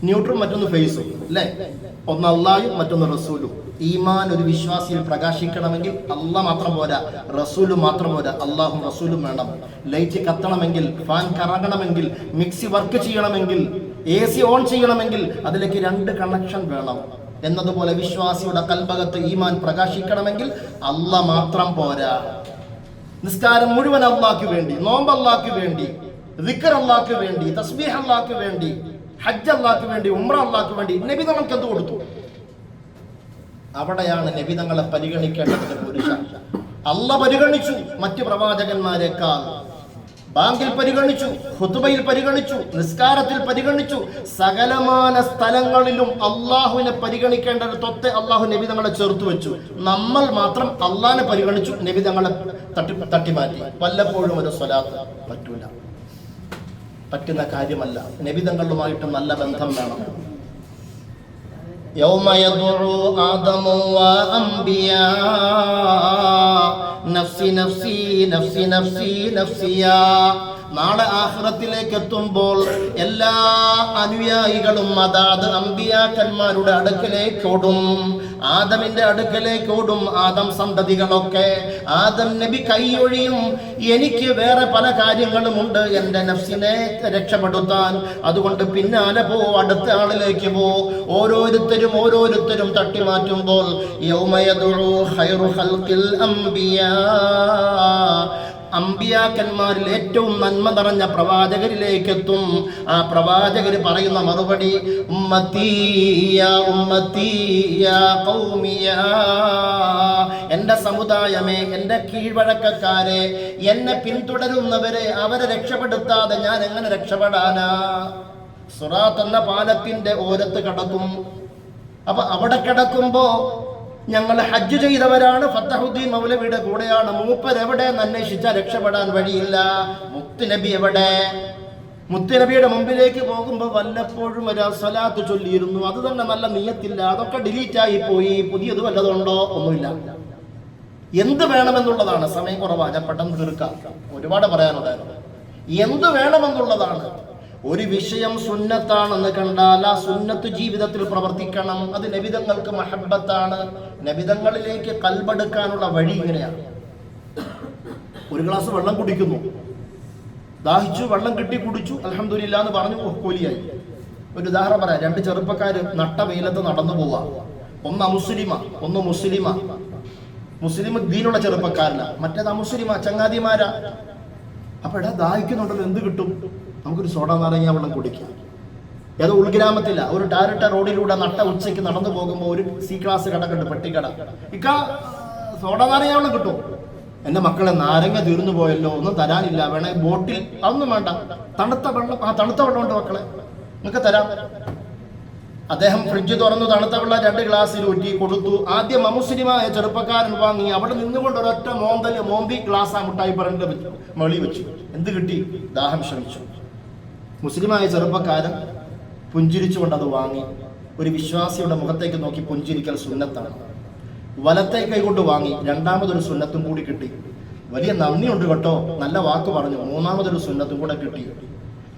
ന്യൂട്രും മറ്റൊന്ന് ഫേസും അല്ലേ? ഒന്ന് അള്ളാഹും മറ്റൊന്ന് റസൂലും. ഈമാൻ ഒരു വിശ്വാസിയിൽ പ്രകാശിക്കണമെങ്കിൽ അള്ളാഹ് മാത്രം പോരാ, റസൂലും മാത്രം പോരാ, അള്ളാഹും റസൂലും വേണം. ലൈറ്റ് കത്തണമെങ്കിൽ, ഫാൻ കറങ്ങണമെങ്കിൽ, മിക്സി വർക്ക് ചെയ്യണമെങ്കിൽ, AC ഓൺ ചെയ്യണമെങ്കിൽ അതിലേക്ക് 2 കണക്ഷൻ വേണം. എന്നതുപോലെ വിശ്വാസിയുടെ കൽബകത്ത് ഈമാൻ പ്രകാശിക്കണമെങ്കിൽ അള്ളാഹ് മാത്രം പോരാ. നിസ്കാരം മുഴുവൻ അള്ളാഹ്ക്ക് വേണ്ടി, നോമ്പ് അള്ളാഹ്ക്ക് വേണ്ടി, ദിക്ർ അള്ളാഹ്ക്ക് വേണ്ടി, തസ്ബീഹ് അള്ളാഹ്ക്ക് വേണ്ടി, ഹജ്ജ് അള്ളാഹ്ക്ക് വേണ്ടി, ഉംറ അള്ളാഹ്ക്ക് വേണ്ടി. നബി തങ്ങൾക്ക് എന്ത് കൊടുത്തു? അവിടെയാണ് നബി തങ്ങളെ പരിഗണിക്കേണ്ടതിന്റെ പുരുഷ. അള്ളാഹ് പരിഗണിച്ചു മറ്റു പ്രവാചകന്മാരെക്കാൾ. ബാങ്കിൽ പരിഗണിച്ചു, ഖുതുബയിൽ പരിഗണിച്ചു, നിസ്കാരത്തിൽ പരിഗണിച്ചു. സകലമാന സ്ഥലങ്ങളിലും അള്ളാഹുവിനെ പരിഗണിക്കേണ്ടതൊക്കെ അള്ളാഹു നബി തങ്ങളെ ചേർത്ത് വെച്ചു. നമ്മൾ മാത്രം അള്ളാഹിനെ പരിഗണിച്ചു, നബി തങ്ങളെ തട്ടിമാറ്റി. വല്ലപ്പോഴും ഒരു സ്വലാത്ത് പറ്റൂല, പറ്റുന്ന കാര്യമല്ല. നബി തങ്ങളുമായിട്ട് നല്ല ബന്ധം വേണം. يوم يدعو آدم وأنبياء نفسي نفسي نفسي نفسي نفسيا. നാളെ ആഖിറത്തിലേക്ക് എത്തുമ്പോൾ എല്ലാ അനുയായികളും അതാത് അമ്പിയാക്കന്മാരുടെ അടുക്കലേക്കോടും, ആദമിന്റെ അടുക്കലേക്കോടും. ആദം സന്തതികളൊക്കെ ആദം നബി കൈയൊഴിയും, എനിക്ക് വേറെ പല കാര്യങ്ങളുമുണ്ട് എൻ്റെ നഫ്സിനെ രക്ഷപ്പെടുത്താൻ, അതുകൊണ്ട് പിന്നാലെ പോ, അടുത്ത ആളിലേക്ക് പോ. ഓരോരുത്തരും തട്ടിമാറ്റുമ്പോൾ യൗമ യദ്ഉ ഖൈറു ഖൽഖിൽ അംബിയാ, അമ്പിയാക്കന്മാരിൽ ഏറ്റവും നന്മ നിറഞ്ഞ പ്രവാചകരിലേക്ക് എത്തും. ആ പ്രവാചകർ പറയുന്ന മറുപടി ഉമ്മത്തിയ ഉമ്മത്തിയ ഖൗമിയ, എൻ്റെ സമുദായമേ, എൻ്റെ കീഴ്വഴക്കക്കാരെ, എന്നെ പിന്തുടരുന്നവരെ, അവരെ രക്ഷപ്പെടുത്താതെ ഞാൻ എങ്ങനെ രക്ഷപ്പെടാനാ? സിറാത്ത് എന്ന പാലത്തിന്റെ ഓരത്ത് കിടക്കും. അപ്പൊ അവിടെ കിടക്കുമ്പോ ഞങ്ങൾ ഹജ്ജ് ചെയ്തവരാണ്, ഫത്തഹുദ്ദീൻ മൗലവിയുടെ കൂടെയാണ്. മൂപ്പരെവിടെ എന്ന് അന്വേഷിച്ചാൽ രക്ഷപ്പെടാൻ വഴിയില്ല. മുത്തുനബി എവിടെ? മുത്തുനബിയുടെ മുമ്പിലേക്ക് പോകുമ്പോൾ വല്ലപ്പോഴും ഒരു സ്വലാത്ത് ചൊല്ലിയിരുന്നു, അത് തന്നെ നല്ല നിയത്തില്ല, അതൊക്കെ ഡിലീറ്റ് ആയി പോയി. പുതിയത് വല്ലതുണ്ടോ? ഒന്നുമില്ല. എന്ത് വേണമെന്നുള്ളതാണ്. സമയം കുറവാണ്, ഞാൻ പെട്ടെന്ന് തീർക്കാം, ഒരുപാട് പറയാനുണ്ടായിരുന്നു. എന്ത് വേണമെന്നുള്ളതാണ്. ഒരു വിഷയം സുന്നത്താണെന്ന് കണ്ടാൽ ആ സുന്നത്ത് ജീവിതത്തിൽ പ്രവർത്തിക്കണം. അത് നബിതങ്ങൾക്ക് മഹബ്ബത്താണ്. നബിതങ്ങളിലേക്ക് കൽബെടുക്കാനുള്ള വഴി ഇങ്ങനെയാണ്. ഒരു ഗ്ലാസ് വെള്ളം കുടിക്കുന്നു, ദാഹിച്ചു, വെള്ളം കിട്ടി, കുടിച്ചു, അൽഹംദുലില്ലാ എന്ന് പറഞ്ഞു, കൂലിയായി. ഒരു ഉദാഹരണം പറയാം. 2 ചെറുപ്പക്കാര് നട്ട വെയിലത്ത് നടന്നു പോവാ. ഒന്ന് അമുസ്ലിമ, ഒന്ന് മുസ്ലിമ. മുസ്ലിം ദീനുള്ള ചെറുപ്പക്കാരന, മറ്റേത് അമുസ്ലിമ, ചങ്ങാതിമാരാ. അപ്പൊ എടാ ദാഹിക്കുന്നുണ്ടല്ലോ, എന്ത് കിട്ടും? നമുക്കൊരു സോഡ നാരങ്ങ വെള്ളം കുടിക്കാം. ഏതോ ഉൾഗ്രാമത്തില്ല, ഒരു ടാരട്ട റോഡിലൂടെ നട്ട ഉച്ചയ്ക്ക് നടന്നു പോകുമ്പോൾ ഒരു C ക്ലാസ് കടക്കുണ്ട്, പെട്ടിക്കട. സോഡ നാരങ്ങ വെള്ളം കിട്ടും. എൻ്റെ മക്കളെ, നാരങ്ങ തീർന്നു പോയല്ലോ, ഒന്നും തരാനില്ല, വേണേ ബോട്ടിൽ, അതൊന്നും വേണ്ട, തണുത്ത വെള്ളം, തണുത്ത വെള്ളമുണ്ട് മക്കളെ, നിങ്ങൾക്ക് തരാം. അദ്ദേഹം ഫ്രിഡ്ജ് തുറന്നു തണുത്ത വെള്ളം 2 ഗ്ലാസ്സിൽ ഊറ്റി കൊടുത്തു. ആദ്യം അമുസ്ലിമായ ചെറുപ്പക്കാരൻ വാങ്ങി, അവിടെ നിന്നുകൊണ്ട് ഒരൊറ്റ മോന്തി ഗ്ലാസ് ആ മുട്ടായി പറന്റെ മളി വെച്ചു. എന്ത് കിട്ടി? ദാഹം ശമിച്ചു. മുസ്ലിമായ ചെറുപ്പക്കാരൻ പുഞ്ചിരിച്ചുകൊണ്ട് അത് വാങ്ങി. ഒരു വിശ്വാസിയുടെ മുഖത്തേക്ക് നോക്കി പുഞ്ചിരിക്കൽ സുന്നത്താണ്. വലത്തെ കൈ കൊണ്ട് വാങ്ങി. രണ്ടാമതൊരു സുന്നത്തും കൂടി കിട്ടി. വലിയ നന്ദിയുണ്ട് കേട്ടോ, നല്ല വാക്ക് പറഞ്ഞു. മൂന്നാമതൊരു സുന്നത്തും കൂടെ കിട്ടി.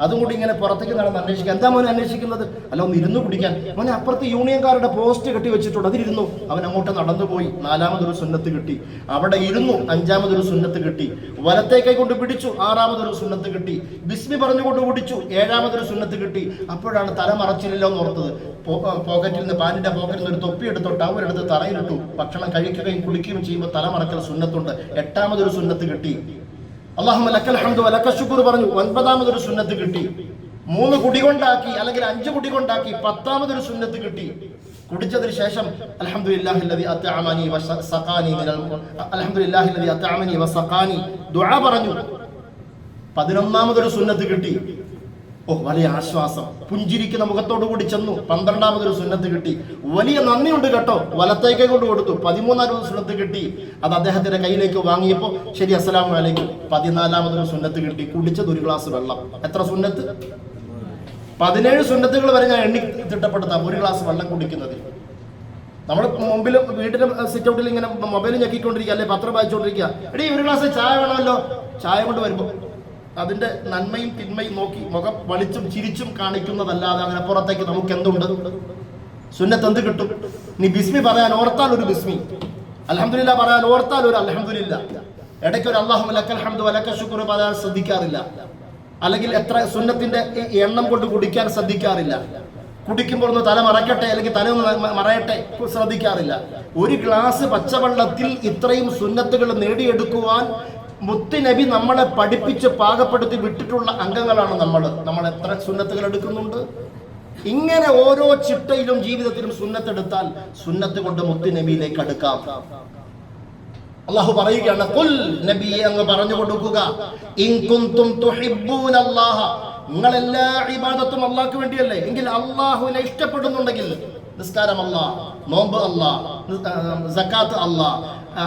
അതും കൂടി ഇങ്ങനെ പുറത്തേക്ക് നടന്ന് അന്വേഷിക്കുക. എന്താ മോനെ അന്വേഷിക്കുന്നത്? അല്ല, ഒന്ന് ഇരുന്ന് കുടിക്കാൻ. മോനെ, അപ്പുറത്ത് യൂണിയൻകാരുടെ പോസ്റ്റ് കെട്ടി വെച്ചിട്ടുണ്ട്, അതിലിരുന്നു. അവൻ അങ്ങോട്ട് നടന്നു പോയി. 4മതൊരു സുന്നത്ത് കിട്ടി. അവിടെ ഇരുന്നു. 5മതൊരു സുന്നത്ത് കിട്ടി. വലത്തേക്കൈ കൊണ്ട് പിടിച്ചു. 6മതൊരു സുന്നത്ത് കിട്ടി. ബിസ്മി പറഞ്ഞുകൊണ്ട് കുടിച്ചു. 7മതൊരു സുന്നത്ത് കിട്ടി. അപ്പോഴാണ് തല മറച്ചില്ലല്ലോ എന്ന് ഓർത്തത്. പോക്കറ്റിൽ നിന്ന്, പാനിന്റെ പോക്കറ്റിൽ നിന്ന് ഒരു തൊപ്പി എടുത്തോ, ടവൽ എടുത്ത് തറയിലിട്ടു. ഭക്ഷണം കഴിക്കുകയും കുളിക്കുകയും ചെയ്യുമ്പോൾ തല മറക്കൽ സുന്നത്തുണ്ട്. 8മതൊരു സുന്നത്ത് കിട്ടി. അല്ലാഹുമ്മ ലക്കൽ ഹംദു വലക ശുക്ർ പറഞ്ഞു. 9മതൊരു സുന്നത്ത് കിട്ടി. 3 കുടി കൊണ്ടാക്കി, അല്ലെങ്കിൽ 5 കുടി കൊണ്ടാക്കി. 10മതൊരു സുന്നത്ത് കിട്ടി. കുടിച്ചതിന് ശേഷം അൽഹംദുലില്ലാഹില്ലദി അത്അമനി വസഖാനി അൽഹംദുലില്ലാഹില്ലദി അത്അമനി വസഖാനി ദുആ പറഞ്ഞു. 11മതൊരു സുന്നത്ത് കിട്ടി. വലിയ ആശ്വാസം. പുഞ്ചിരിക്കുന്ന മുഖത്തോടു കൂടി ചെന്നു. 12മതൊരു സുന്നത്ത് കിട്ടി. വലിയ നന്ദിയുണ്ട് കേട്ടോ, വലത്തേക്കൈ കൊണ്ട് കൊടുത്തു. 13മതൊരു സുന്നത്ത് കിട്ടി. അത് അദ്ദേഹത്തിന്റെ കയ്യിലേക്ക് വാങ്ങിയപ്പോൾ ശരി, അസ്സലാമു അലൈക്കും. 14മതൊരു സുന്നത്ത് കിട്ടി. കുടിച്ചത് 1 ഗ്ലാസ് വെള്ളം. എത്ര സുന്നത്ത്? 17 സുന്നത്തുകൾ വരെ ഞാൻ എണ്ണി തിട്ടപ്പെടുത്താം 1 ഗ്ലാസ് വെള്ളം കുടിക്കുന്നതിൽ. നമ്മൾ മുമ്പിൽ വീട്ടിലെ സിറ്റ് ഔട്ടിൽ ഇങ്ങനെ മൊബൈൽ ഞെക്കിക്കൊണ്ടിരിക്കുക, അല്ലെ പത്രം വായിച്ചുകൊണ്ടിരിക്കുക. എടീ, 1 ഗ്ലാസ് ചായ വേണമല്ലോ. ചായ കൊണ്ട് വരുമ്പോൾ അതിന്റെ നന്മയും തിന്മയും നോക്കി മുഖം വലിച്ചും ചിരിച്ചും കാണിക്കുന്നതല്ലാതെ അങ്ങനെ പുറത്തേക്ക് നമുക്ക് എന്തുണ്ട്? സുന്നത്ത് എന്ത് കിട്ടും? നീ ബിസ്മി പറയാൻ ഓർത്താൽ ഒരു ബിസ്മി, അൽഹംദുലില്ലാ പറയാൻ ഓർത്താൽ ഒരു അൽഹംദുലില്ലാ, ഇടയ്ക്ക് ഒരു അല്ലാഹുമ്മ ലക്കൽ ഹംദു വലക ശുക്ർ പറയാൻ ശ്രദ്ധിക്കാറില്ല, അല്ലെങ്കിൽ എത്ര സുന്നത്തിന്റെ എണ്ണം കൊണ്ട് കുടിക്കാൻ ശ്രദ്ധിക്കാറില്ല, കുടിക്കുമ്പോൾ ഒന്ന് തല മറക്കട്ടെ അല്ലെങ്കിൽ തല ഒന്ന് മറയട്ടെ ശ്രദ്ധിക്കാറില്ല. ഒരു ഗ്ലാസ് പച്ചവെള്ളത്തിൽ ഇത്രയും സുന്നത്തുകൾ നേടിയെടുക്കുവാൻ മുത്തുനബി നമ്മളെ പഠിപ്പിച്ച് പാകപ്പെടുത്തി വിട്ടിട്ടുള്ള അംഗങ്ങളാണ് നമ്മൾ എത്ര സുന്നത്തുകൾ എടുക്കുന്നുണ്ട്? ഇങ്ങനെ ഓരോ ചിട്ടയിലും ജീവിതത്തിലും സുന്നത്തെടുത്താൽ സുന്നത്ത് കൊണ്ട് മുത്തുനബിയിലേക്ക് അടുക്കാം. അല്ലാഹു പറയുകയാണ്, ഖുൽ നബിയെ അങ്ങ് പറഞ്ഞു കൊടുക്കുക, ഇൻ കുൻതും തുഹിബ്ബൂനല്ലാഹ, നിങ്ങൾ എല്ലാ ഇബാദത്തും അല്ലാഹുവിന് വേണ്ടിയല്ലേ, എങ്കിൽ അല്ലാഹുവിനെ ഇഷ്ടപ്പെടുന്നുണ്ടെങ്കിൽ നിസ്കാരം അല്ലാഹ്, നോമ്പ് അല്ലാഹ്, സക്കാത്ത് അല്ലാഹ്,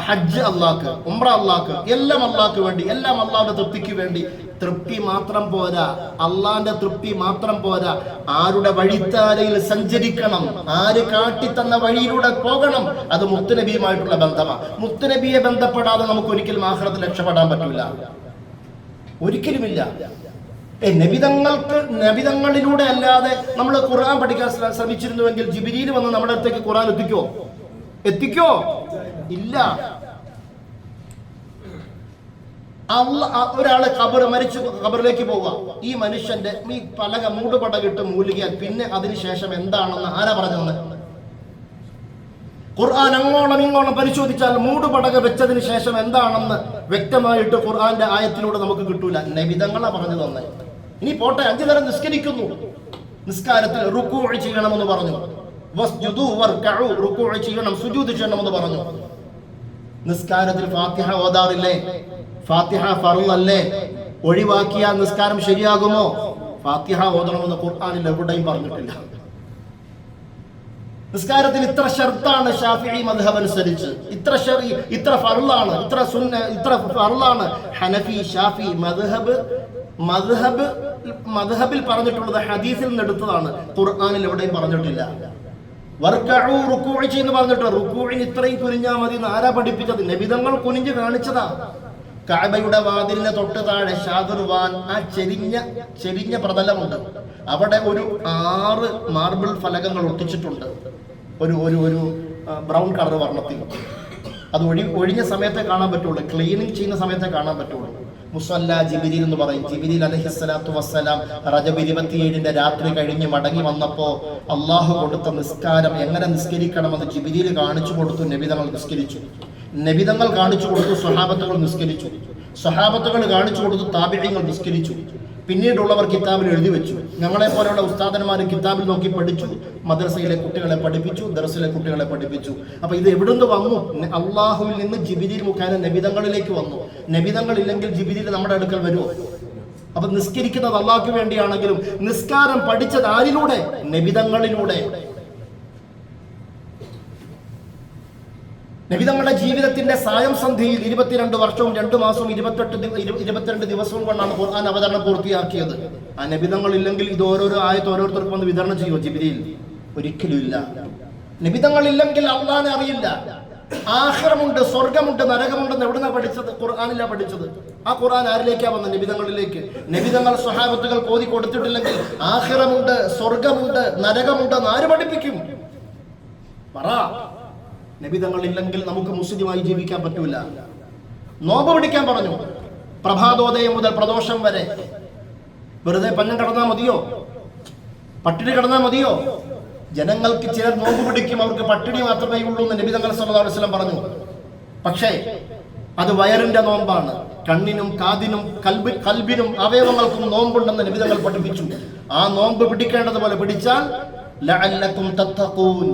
ഹജ്ജ് അല്ലാഹ്ക്ക്, ഉംറ അല്ലാഹ്ക്ക്, എല്ലാം അല്ലാഹ്ക്ക് വേണ്ടി, എല്ലാം അല്ലാഹുവിന്റെ തൃപ്തിക്ക് വേണ്ടി. തൃപ്തി മാത്രം പോരാ, അള്ളാന്റെ തൃപ്തി മാത്രം പോരാ, ആരുടെ വഴിത്താരയിൽ സഞ്ചരിക്കണം, ആര് കാട്ടിത്തന്ന വഴിയിലൂടെ പോകണം, അത് മുത്തുനബിയുമായിട്ടുള്ള ബന്ധമാണ്. മുത്തുനബിയെ ബന്ധപ്പെടാതെ നമുക്ക് ഒരിക്കലും ആഖിറത്തിൽ രക്ഷപ്പെടാൻ പറ്റില്ല, ഒരിക്കലുമില്ല. നബിതങ്ങളിലൂടെ അല്ലാതെ നമ്മൾ ഖുർആൻ പഠിക്കാൻ ശ്രമിച്ചിരുന്നുവെങ്കിൽ ജിബ്രീൽ വന്ന് നമ്മുടെ അടുത്തേക്ക് ഖുർആൻ എത്തിക്കോ? ഇല്ല. ഒരാള് മരിച്ചു ഖബറിലേക്ക് പോവുക, ഈ മനുഷ്യന്റെ ഈ പലക മൂടുപടകിട്ട് മൂലിയാൽ പിന്നെ അതിനുശേഷം എന്താണെന്ന് ആരാ പറഞ്ഞത്? ഖുർആൻ അങ്ങോളം ഇങ്ങോളം പരിശോധിച്ചാൽ മൂടുപടക വെച്ചതിന് ശേഷം എന്താണെന്ന് വ്യക്തമായിട്ട് ഖുർആന്റെ ആയത്തിലൂടെ നമുക്ക് കിട്ടൂല. നബിതങ്ങളാ പറഞ്ഞു തന്നെ. ഇനി പോട്ടെ, 5 നേരം നിസ്കരിക്കുന്നു, നിസ്കാരത്തിൽ റുക്കൂ ചെയ്യണമെന്ന് പറഞ്ഞു, വസ്ജുദു വർകഉ, റുക്കൂ ചെയ്യണം, സുജൂദ് ചെയ്യണമെന്ന് പറഞ്ഞു. നിസ്കാരത്തിൽ ഫാത്തിഹ ഓതാറില്ലേ? ഫാത്തിഹ ഫർള് അല്ലേ? ഒഴിവാക്കിയാൽ നിസ്കാരം ശരിയാകുമോ? ഫാത്തിഹ ഓതണമെന്ന് ഖുർആനിൽ എവിടെയും പറഞ്ഞിട്ടില്ല. നിസ്കാരത്തിൽ ഇത്ര ഷർത്താണ് ഷാഫിഈ മദ്ഹബ് അനുസരിച്ച്, ഇത്ര ഫർളാണ്, ഇത്ര ഫർളാണ് ഹനഫി ഷാഫി മദ്ഹബിൽ പറഞ്ഞിട്ടുള്ളത് ഹദീസിൽ നിന്ന് എടുത്തതാണ്, ഖുർആനിൽ എവിടെയും പറഞ്ഞിട്ടില്ല. വർക്കഉ, റുക്കൂ ചെയ്യുന്നു പറഞ്ഞിട്ട്, റുക്കൂഇന് ഇത്രയും കുനിഞ്ഞാൽ മതി എന്ന് ആരാ പഠിപ്പിച്ചത്? നബിതങ്ങൾ കുനിഞ്ഞ് കാണിച്ചതാ. കഅബയുടെ വാതിലിന് തൊട്ട് താഴെ ഷാദുർവാൻ, ആ ചെരിഞ്ഞ പ്രതലമുണ്ട്, അവിടെ ഒരു 6 മാർബിൾ ഫലകങ്ങൾ ഒട്ടിച്ചിട്ടുണ്ട്, ഒരു ബ്രൗൺ കളർ വർണ്ണത്തിൽ. അത് ഒഴിഞ്ഞ സമയത്തെ കാണാൻ പറ്റുള്ളൂ, ക്ലീനിങ് ചെയ്യുന്ന സമയത്തെ കാണാൻ പറ്റുള്ളൂ. മുസല്ല ജിബ്രീൽ എന്ന് പറയും. ജിബ്രീൽ അലൈഹിസ്സലാത്തു വസ്സലാം റജബ് 27 രാത്രി കഴിഞ്ഞ് മടങ്ങി വന്നപ്പോൾ അള്ളാഹു കൊടുത്ത നിസ്കാരം എങ്ങനെ നിസ്കരിക്കണമെന്ന് ജിബ്രീൽ കാണിച്ചു കൊടുത്തു. നബിതങ്ങൾ നിസ്കരിച്ചു, നബിതങ്ങൾ കാണിച്ചു കൊടുത്തു, സ്വഹാബത്തുകൾ നിസ്കരിച്ചു, സ്വഹാബത്തുകൾ കാണിച്ചു കൊടുത്തു, താബിഈങ്ങൾ നിസ്കരിച്ചു. പിന്നീടുള്ളവർ കിതാബിൽ എഴുതി വെച്ചു. ഞങ്ങളെ പോലെയുള്ള ഉസ്താദന്മാർ കിതാബിൽ നോക്കി പഠിച്ചു, മദ്രസയിലെ കുട്ടികളെ പഠിപ്പിച്ചു, ദർസിലെ കുട്ടികളെ പഠിപ്പിച്ചു. അപ്പൊ ഇത് എവിടുന്ന് വന്നു? അള്ളാഹുവിൽ നിന്ന് ജിബ്രീൽ മുഖേന നബിതങ്ങളിലേക്ക് വന്നു. നബിതങ്ങൾ ഇല്ലെങ്കിൽ ജിബ്രീൽ നമ്മുടെ അടുക്കൽ വരുമോ? അപ്പൊ നിസ്കരിക്കുന്നത് അള്ളാഹ്ക്ക് വേണ്ടിയാണെങ്കിലും നിസ്കാരം പഠിച്ചത് ആരിലൂടെ? നബിതങ്ങളിലൂടെ. നബിതങ്ങളുടെ ജീവിതത്തിന്റെ സായം സന്ധിയിൽ 22 വർഷവും 2 മാസവും 22 ദിവസവും കൊണ്ടാണ് ഖുർആൻ അവതരണം പൂർത്തിയാക്കിയത്. ആ നബിതങ്ങൾ ഇല്ലെങ്കിൽ ഇത് ഓരോരോ ആയത്ത് ഓരോരുത്തർക്കും വന്ന് വിതരണം ചെയ്യുമോ ജിബ്രീൽ? ഒരിക്കലും ഇല്ല. നബിതങ്ങൾ ഇല്ലെങ്കിൽ അള്ളാഹനെ അറിയില്ല. ആഖിറമുണ്ട്, സ്വർഗമുണ്ട്, നരകമുണ്ടെന്ന് എവിടുന്നാ പഠിച്ചത്? ഖുർആനിലാ പഠിച്ചത്. ആ ഖുർആൻ ആരിലേക്കാ വന്നത്? നബിതങ്ങളിലേക്ക്. നബിതങ്ങൾ സ്വഹാബത്തുകൾ ഓതി കൊടുത്തിട്ടില്ലെങ്കിൽ ആഖിറമുണ്ട്, സ്വർഗമുണ്ട്, നരകമുണ്ടെന്ന് ആര് പഠിപ്പിക്കും? പറ. നബിതങ്ങൾ ഇല്ലെങ്കിൽ നമുക്ക് മുസ്ലിമായി ജീവിക്കാൻ പറ്റൂല. നോമ്പ് പിടിക്കാൻ പറഞ്ഞു, പ്രഭാതോദയം മുതൽ പ്രദോഷം വരെ. വെറുതെ പഞ്ഞം കടന്നാൽ മതിയോ? പട്ടിണി കടന്നാൽ മതിയോ? ജനങ്ങൾക്ക് ചിലർ നോമ്പ് പിടിക്കും, അവർക്ക് പട്ടിണി മാത്രമേ ഉള്ളൂ എന്ന് നബിതങ്ങൾ സല്ലല്ലാഹു അലൈഹി വസല്ലം പറഞ്ഞു. പക്ഷേ അത് വയറിന്റെ നോമ്പാണ്. കണ്ണിനും കാതിനും കൽബിനും അവയവങ്ങൾക്കും നോമ്പുണ്ടെന്ന് നബിതങ്ങൾ പഠിപ്പിച്ചു. ആ നോമ്പ് പിടിക്കേണ്ടതുപോലെ പിടിച്ചാൽ ലഅല്ലക്കും തത്തഖൂൻ.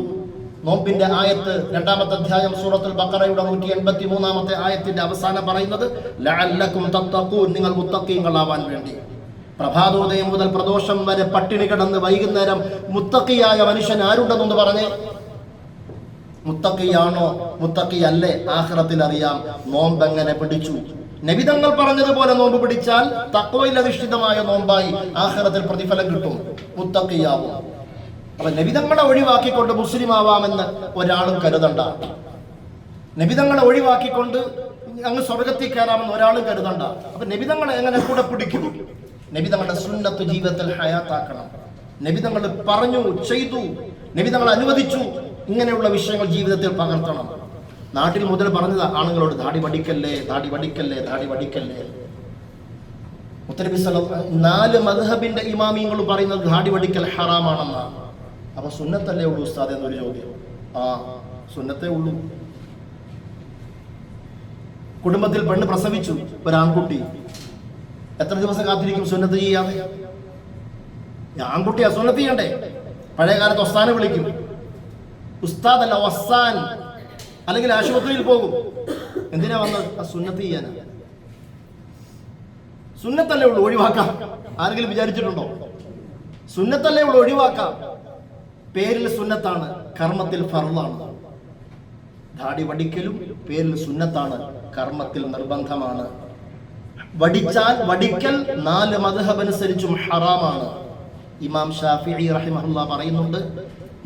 നോമ്പിന്റെ ആയത്ത് 2-ാമത്തെ അധ്യായം സൂറത്തുൽ ബഖറയുടെ 183-ാമത്തെ ആയത്തിന്റെ അവസാനം പറയുന്നത് ലഅല്ലക്കും തത്തഖൂൻ, നിങ്ങൾ മുത്തഖീങ്ങളാവാൻ വേണ്ടി. പ്രഭാതോദയം മുതൽ പ്രദോഷം വരെ പട്ടിണി കിടന്ന് വൈകുന്നേരം മുത്തഖിയായ മനുഷ്യൻ ആരുണ്ടെന്നൊന്ന് പറഞ്ഞേ. മുത്തഖിയാണോ മുത്തഖിയല്ലേ? ആഖിറത്തിൽ അറിയാം. നോമ്പ് എങ്ങനെ പിടിച്ചു? നബിതങ്ങൾ പറഞ്ഞതുപോലെ നോമ്പ് പിടിച്ചാൽ തഖ്വയിൽ അധിഷ്ഠിതമായ നോമ്പായി ആഖിറത്തിൽ പ്രതിഫലം കിട്ടും, മുത്തഖിയാവും. അപ്പൊ നബിതങ്ങളെ ഒഴിവാക്കിക്കൊണ്ട് മുസ്ലിം ആവാമെന്ന് ഒരാളും കരുതണ്ട. നബിതങ്ങളെ ഒഴിവാക്കിക്കൊണ്ട് അങ്ങ് സ്വർഗത്തിൽ കയറാമെന്ന് ഒരാളും കരുതണ്ട. അപ്പൊ നബിതങ്ങളെ എങ്ങനെ കൂടെ പിടിക്കും? നബിതങ്ങളുടെ സുന്നത്ത് ജീവിതത്തിൽ ഹയാത്താക്കണം. നബിതങ്ങൾ പറഞ്ഞു, ചെയ്തു, നബിതങ്ങൾ അനുവദിച്ചു, ഇങ്ങനെയുള്ള വിഷയങ്ങൾ ജീവിതത്തിൽ പകർത്തണം. നാട്ടിൽ മുതൽ പറഞ്ഞത് ആണുങ്ങളോട് ദാടി വടിക്കല്ലേ, ദാടി വടിക്കല്ലേ, ദാടി വടിക്കല്ലേ. മുത്തനബി സല്ലല്ലാഹു 4 മദ്ഹബിന്റെ ഇമാമിയങ്ങളും പറയുന്നത് ദാടി വടിക്കൽ ഹറാമാണെന്നാണ്. അപ്പൊ സുന്നത്തല്ലേ ഉള്ളൂ ഉസ്താദ് എന്നൊരു ചോദ്യം. സുന്നത്തേ ഉള്ളൂ. കുടുംബത്തിൽ പെണ്ണ് പ്രസവിച്ചു, ഒരാൺകുട്ടി, എത്ര ദിവസം കാത്തിരിക്കും സുന്നത്ത് ചെയ്യാതെ? ആൺകുട്ടിയാ, സുന്നത്ത് ചെയ്യണ്ടേ? പഴയ കാലത്ത് ഒസ്താനെ വിളിക്കും, ഉസ്താദല്ല ഒസ്സാൻ, അല്ലെങ്കിൽ ആശുപത്രിയിൽ പോകും. എന്തിനാ വന്നത്? സുന്നത്ത് ചെയ്യാനാ. സുന്നത്തല്ലേ ഉള്ളൂ, ഒഴിവാക്കാം. ആരെങ്കിലും വിചാരിച്ചിട്ടുണ്ടോ? സുന്നത്തല്ലേ ഉള്ളൂ, ഒഴിവാക്കാം. പേരിൽ സുന്നത്താണ്, കർമ്മത്തിൽ ഫർളാണ്. ദാടി വടിക്കലും പേരിൽ സുന്നത്താണ്, കർമ്മത്തിൽ നിർബന്ധമാണ്. വടിക്കൽ 4 മദ്ഹബ് അനുസരിച്ചും ഹറാമാണ്. ഇമാം ഷാഫിഈ റഹിമഹുല്ലാഹ് പറയുന്നുണ്ട്,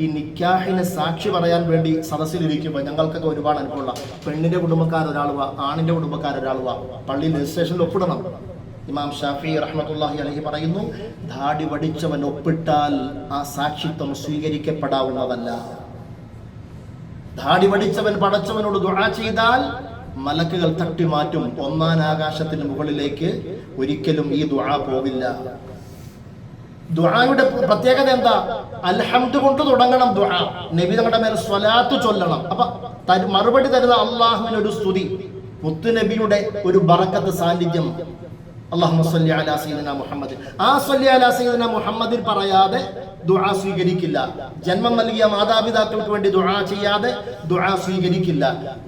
ഈ നിക്കാഹിന് സാക്ഷി പറയാൻ വേണ്ടി സദസ്സിലിരിക്കുമ്പോൾ ഞങ്ങൾക്കൊക്കെ ഒരുപാട് അനുഭവമുള്ള പെണ്ണിന്റെ കുടുംബക്കാരൊരാൾ വാ, ആണിന്റെ കുടുംബക്കാരൊരാൾ വാ, പള്ളിയിൽ രജിസ്ട്രേഷനിൽ ഒപ്പിടണം. ഇമാം ഷാഫിഈ റഹ്മത്തുള്ളാഹി അലൈഹി പറയുന്നു, ദാടി വടിച്ചവൻ ഒപ്പിട്ടാൽ ആ സാക്ഷിത്വം സ്വീകരിക്കപ്പെടാവുന്നതല്ല. ദാടി വടിച്ചവൻ പടച്ചവനോട് ദുആ ചെയ്താൽ മലക്കുകൾ തട്ടിമാറ്റും. 1-ാം ആകാശത്തിന് മുകളിലേക്ക് ഒരിക്കലും ഈ ദുആ പോവില്ല. ദുആയുടെ പ്രത്യേകത എന്താ? അൽഹംദ് കൊണ്ട് തുടങ്ങണം ദുആ. നബി തങ്ങളുടെ മേൽ സ്വലാത്ത് ചൊല്ലണം. അപ്പൊ മറുപടി തരുന്ന അള്ളാഹുവിന് ഒരു സ്തുതി, മുത്തുനബിയുടെ ഒരു ബറക്കത്ത്, സാന്നിധ്യം. അല്ലാഹുമ്മ സ്വല്ലി അലാ സയ്യിദിനാ മുഹമ്മദ്. ആ സ്വല്ലി അലാ സയ്യിദിനാ മുഹമ്മദിൽ പറയാതെ ദുആ സ്വീകരിക്കില്ല. ജന്മം നൽകിയ മാതാപിതാക്കൾക്ക് വേണ്ടി ദുആ ചെയ്യാതെ ദുആ സ്വീകരിക്കില്ല.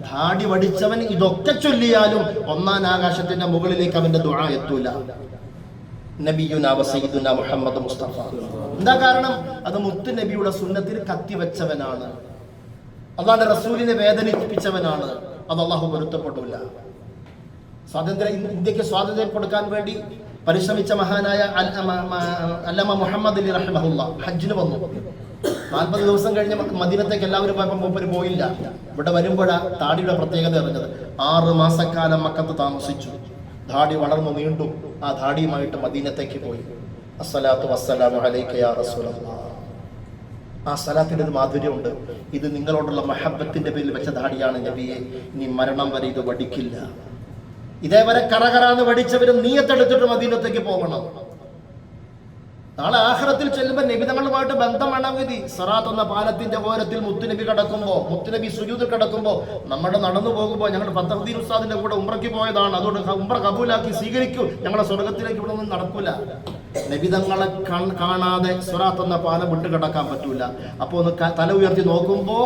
ദാടി വടിച്ചവൻ ഇതൊക്കെ ചൊല്ലിയാലും 1-ാം ആകാശത്തിന്റെ മുകളിലേക്ക് അവന്റെ ദുആ എത്തൂല. നബിയുനാ വസയ്യിദുനാ മുഹമ്മദ് മുസ്തഫ. എന്താ കാരണം? അത് മുത്തു നബിയുടെ സുന്നത്തിൽ കത്തിവെച്ചവനാണ്, അള്ളാഹുവിന്റെ റസൂലിനെ വേദനിപ്പിച്ചവനാണ്. അത് അള്ളാഹു പൊരുത്തപ്പെടില്ല. ഇന്ത്യക്ക് സ്വാതന്ത്ര്യം കൊടുക്കാൻ വേണ്ടി പരിശ്രമിച്ച മഹാനായ അല്ലമ മുഹമ്മദ് അലി റഹിമഹുല്ലാഹ് ഹജ്ജിന് വന്നു. 40 ദിവസം കഴിഞ്ഞ് മദീനത്തേക്ക് എല്ലാവരും പോയപ്പോൾ മൂപ്പര് പോയില്ല. ഇവിടെ വരുമ്പോഴാ താടിയുടെ പ്രത്യേകത അറിഞ്ഞത്. 6 മാസക്കാലം മക്കത്ത് താമസിച്ചു. ധാടി വളർന്നു നീണ്ടു. ആ ധാടിയുമായിട്ട് മദീനത്തേക്ക് പോയി. അസ്സലാത്തു വസ്സലാമു അലൈക യാ റസൂലല്ലാഹ്. ആ സലാത്തിന്റെ ഒരു മാധുര്യമുണ്ട്. ഇത് നിങ്ങളോടുള്ള മഹബത്തിന്റെ പേരിൽ വെച്ച ധാടിയാണ് നബിയെ. ഇനി മരണം വരെ ഇത് വടിക്കില്ല. ഇതേവരെ കറകറാന്ന് വടിച്ചവരും നീയത്തെടുത്തിട്ട് മദീനത്തേക്ക് പോകണം. നാളെ ആഖിറത്തിൽ ചെല്ലുമ്പോൾ നബിതങ്ങളുമായിട്ട് ബന്ധം വേണമെങ്കിൽ സിറാത്ത് എന്ന പാലത്തിന്റെ ഓരത്തിൽ മുത്തുനബി കിടക്കുമ്പോ, മുത്തുനബി സുജൂദിൽ കിടക്കുമ്പോ, നമ്മുടെ നടന്നു പോകുമ്പോൾ ഞങ്ങൾ ഫത്തഹുദ്ദീൻ ഉസ്താദിന്റെ കൂടെ ഉംറയ്ക്ക് പോയതാണ്, അതുകൊണ്ട് ഉംറ കബൂലാക്കി സ്വീകരിക്കൂ, ഞങ്ങളെ സ്വർഗത്തിലേക്ക് ഇവിടെ ഒന്നും നടക്കൂല. നബിതങ്ങളെ കാണാതെ സിറാത്ത് എന്ന പാലം വിട്ട് കിടക്കാൻ പറ്റൂല. അപ്പൊ ഒന്ന് തല ഉയർത്തി നോക്കുമ്പോ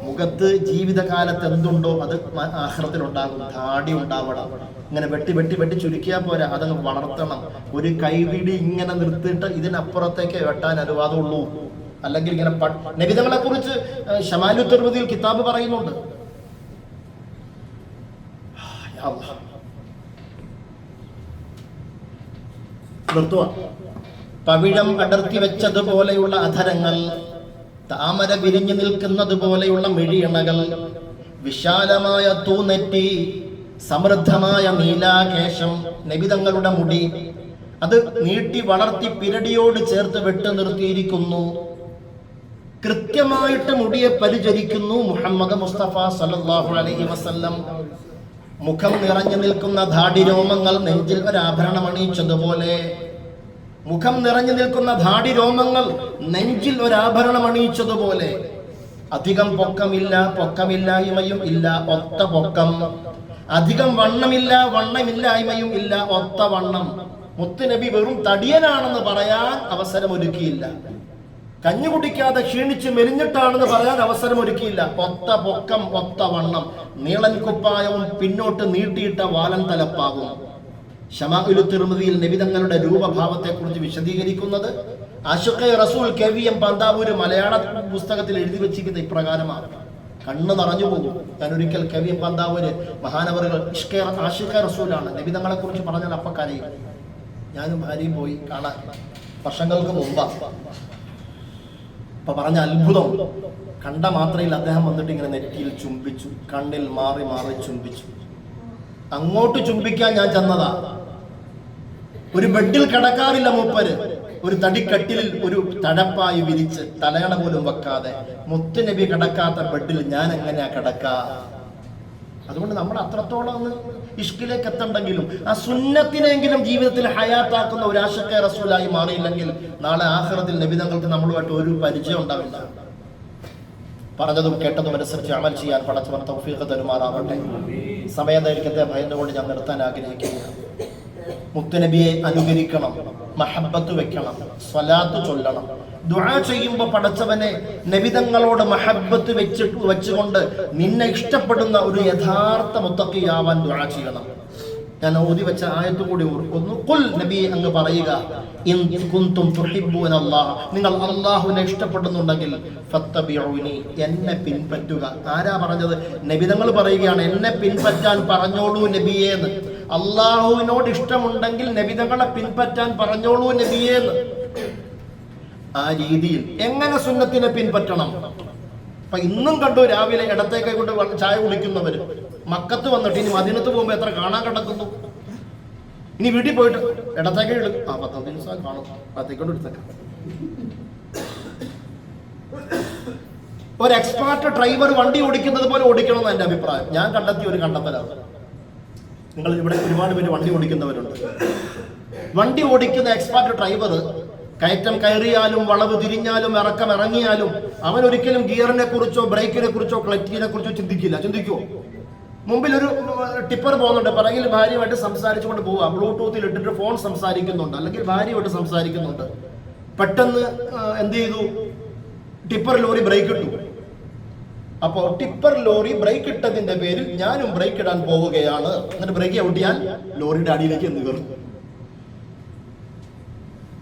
മുഖത്ത് ജീവിതകാലത്ത് എന്തുണ്ടോ അത് ആഖിറത്തിൽ ഉണ്ടാകും. ധാടി ഉണ്ടാവണം. ഇങ്ങനെ വെട്ടി ചുരുക്കിയാൽ പോരാ, അതങ്ങ് വളർത്തണം. ഒരു കൈപിടി ഇങ്ങനെ നിർത്തിയിട്ട് ഇതിനപ്പുറത്തേക്ക് വെട്ടാൻ അനുവാദമുള്ളൂ. അല്ലെങ്കിൽ ഇങ്ങനെ നബിതങ്ങളെ കുറിച്ച് ശമാലു തിർമിദിയിൽ കിതാബ് പറയുന്നുണ്ട്. പവിഴം അടർത്തി വെച്ചതുപോലെയുള്ള അധരങ്ങൾ, താമര വിരിഞ്ഞു നിൽക്കുന്നത് പോലെയുള്ള മിഴിയണകൾ, വിശാലമായ തൂനെറ്റി, സമൃദ്ധമായ നീലാകേശം, നബിതങ്ങളുടെ മുടി അത് നീട്ടി വളർത്തി പിരടിയോട് ചേർത്ത് വെട്ട് നിർത്തിയിരിക്കുന്നു. കൃത്യമായിട്ട് മുടിയെ പരിചരിക്കുന്നു മുഹമ്മദ് മുസ്തഫ സല്ലല്ലാഹു അലൈഹി വസല്ലം. മുഖം നിറഞ്ഞു നിൽക്കുന്ന ധാടിരോമങ്ങൾ നെഞ്ചിൽ ഒരാഭരണം അണിയിച്ചതുപോലെ, മുഖം നിറഞ്ഞു നിൽക്കുന്ന ധാടിരോമങ്ങൾ നെഞ്ചിൽ ഒരാഭരണം അണിയിച്ചതുപോലെ. അധികം പൊക്കമില്ലായ്മയും ഇല്ല, ഒത്ത പൊക്കം. അധികം വണ്ണമില്ലായ്മയും ഇല്ല, ഒത്ത വണ്ണം. മുത്തുനബി വെറും തടിയനാണെന്ന് പറയാൻ അവസരമൊരുക്കിയില്ല. കഞ്ഞി കുടിക്കാതെ ക്ഷീണിച്ച് മെലിഞ്ഞിട്ടാണെന്ന് പറയാൻ അവസരമൊരുക്കിയില്ല. ഒത്ത പൊക്കം, ഒത്ത വണ്ണം, നീളൻ കുപ്പായവും പിന്നോട്ട് നീട്ടിയിട്ട വാലൻ തലപ്പാകും. ശമാഉലു തിർമിദിയിൽ നബിതങ്ങളുടെ രൂപഭാവത്തെ കുറിച്ച് വിശദീകരിക്കുന്നത് ആശിഖെ റസൂൽ KVM പന്താവൂര് മലയാള പുസ്തകത്തിൽ എഴുതി വെച്ചിരിക്കുന്ന ഇപ്രകാരമാണ്. കണ്ണ് നിറഞ്ഞു പോകും. ഞാൻ ഒരിക്കൽ KVM പന്താവൂര് മഹാനവറുകൾ ആശിഖെ റസൂലാണ്, നബിതങ്ങളെ കുറിച്ച് പറഞ്ഞാൽ അപ്പ കരയും. ഞാനും ഭാര്യയും പോയി കാണാൻ, വർഷങ്ങൾക്ക് മുമ്പാണ്. അപ്പൊ പറഞ്ഞ അത്ഭുതം കണ്ട മാത്രയിൽ അദ്ദേഹം വന്നിട്ട് ഇങ്ങനെ നെറ്റിയിൽ ചുംബിച്ചു, കണ്ണിൽ മാറി ചുംബിച്ചു. അങ്ങോട്ട് ചുംബിക്കാൻ ഞാൻ ചെന്നതാ. ഒരു ബെഡിൽ കിടക്കാറില്ല മൂപ്പര്. ഒരു തടിക്കട്ടിലിൽ ഒരു തഴപ്പായി വിരിച്ച് തലയണ പോലും വെക്കാതെ മുത്തുനബി കിടക്കാത്ത ബെഡിൽ ഞാൻ എങ്ങനെയാ കിടക്കാ? അതുകൊണ്ട് നമ്മൾ അത്രത്തോളം ഒന്ന് ഇഷ്കിലേക്ക് എത്തണ്ടെങ്കിലും ആ സുന്നത്തിനെങ്കിലും ജീവിതത്തിൽ ഹയാത്താക്കുന്ന ഒരു ആശിഖെ റസൂലായി മാറിയില്ലെങ്കിൽ നാളെ ആഖിറത്തിൽ നബിതങ്ങൾക്ക് നമ്മളുമായിട്ട് ഒരു പരിചയം ഉണ്ടാവില്ല. പറഞ്ഞതും കേട്ടതും അനുസരിച്ച് അമൽ ചെയ്യാൻ പടച്ചവൻ തൗഫീഖ് തരുമാറാവട്ടെ. സമയദൈർഘ്യത്തെ ഭയന്നുകൊണ്ട് ഞാൻ നിർത്താൻ ആഗ്രഹിക്കുകയാണ്. മുത്തുനബിയെ അനുകരിക്കണം, മഹബ്ബത്ത് വെക്കണം, സ്വലാത്ത് ചൊല്ലണം. ദുആ ചെയ്യുമ്പോൾ പടച്ചവനെ നബിതങ്ങളോട് മഹബ്ബത്ത് വെച്ചുകൊണ്ട് നിന്നെ ഇഷ്ടപ്പെടുന്ന ഒരു യഥാർത്ഥ മുത്തഖിയാവാൻ ദുആ ചെയ്യണം. ഞാൻ ഓതി വെച്ച ആയത്ത് കൂടി ഓർക്കുന്നു. ഖുൽ നബിയെ അങ്ങ് പറയുക, ഇൻ കുൻതും തുഹിബ്ബൂനല്ലാഹ, നിങ്ങൾ അല്ലാഹുവിനെ ഇഷ്ടപ്പെടുന്നുണ്ടെങ്കിൽ ഫത്തബിഊനി, എന്നെ പിൻപറ്റുക. ആരാ പറഞ്ഞത്? നബിതങ്ങൾ പറയുകയാണ്, എന്നെ പിൻപറ്റാൻ പറഞ്ഞോളൂ നബിയേ എന്ന്. അല്ലാഹുവിനോട് ഇഷ്ടമുണ്ടെങ്കിൽ നബിതങ്ങളെ പിൻപറ്റാൻ പറഞ്ഞോളൂ നബിയേ എന്ന്. ആ രീതിയിൽ എങ്ങനെ സുന്നത്തിനെ പിൻപറ്റണം? അപ്പൊ ഇന്നും കണ്ടു രാവിലെ ഇടത്തേക്ക് കൊണ്ട് ചായ കുടിക്കുന്നവര് മക്കത്ത് വന്നിട്ട് ഇനി മദീനത്ത് പോകുമ്പോ എത്ര കാണാൻ കിടക്കുന്നു. ഇനി വീട്ടിൽ പോയിട്ട് ഇടത്തേക്ക് എടുക്കും. 10 ദിവസം കാണും, അത്തേക്കൊണ്ട് എടുത്തേക്കാം. ഒരു എക്സ്പേർട്ട് ഡ്രൈവർ വണ്ടി ഓടിക്കുന്നത് പോലെ ഓടിക്കണം എന്ന് എന്റെ അഭിപ്രായം. ഞാൻ കണ്ടെത്തിയ ഒരു കണ്ടെത്തലാണ്. നിങ്ങൾ ഇവിടെ ഒരുപാട് പേര് വണ്ടി ഓടിക്കുന്നവരുണ്ട്. വണ്ടി ഓടിക്കുന്ന എക്സ്പേർട്ട് ഡ്രൈവർ കയറ്റം കയറിയാലും വളവ് തിരിഞ്ഞാലും ഇറക്കം ഇറങ്ങിയാലും അവൻ ഒരിക്കലും ഗിയറിനെ കുറിച്ചോ ബ്രേക്കിനെ കുറിച്ചോ ക്ലച്ചിനെ കുറിച്ചോ ചിന്തിക്കുമോ? മുമ്പിൽ ഒരു ടിപ്പർ പോകുന്നുണ്ട്, പിറകിൽ ഭാര്യയുമായിട്ട് സംസാരിച്ചുകൊണ്ട് പോവുക, ബ്ലൂടൂത്തിൽ ഇട്ടിട്ട് ഫോൺ സംസാരിക്കുന്നുണ്ട്, അല്ലെങ്കിൽ ഭാര്യയുമായിട്ട് സംസാരിക്കുന്നുണ്ട്. പെട്ടെന്ന് എന്ത് ചെയ്തു? ടിപ്പർ ലോറി ബ്രേക്ക് ഇട്ടു. അപ്പോ ടിപ്പർ ലോറി ബ്രേക്ക് ഇട്ടതിന്റെ പേരിൽ ഞാനും ബ്രേക്ക് ഇടാൻ പോവുകയാണ്. എന്നിട്ട് ബ്രേക്ക് ഔട്ടിയാൽ ലോറിയുടെ അടിയിലേക്ക് എന്ന് കയറും.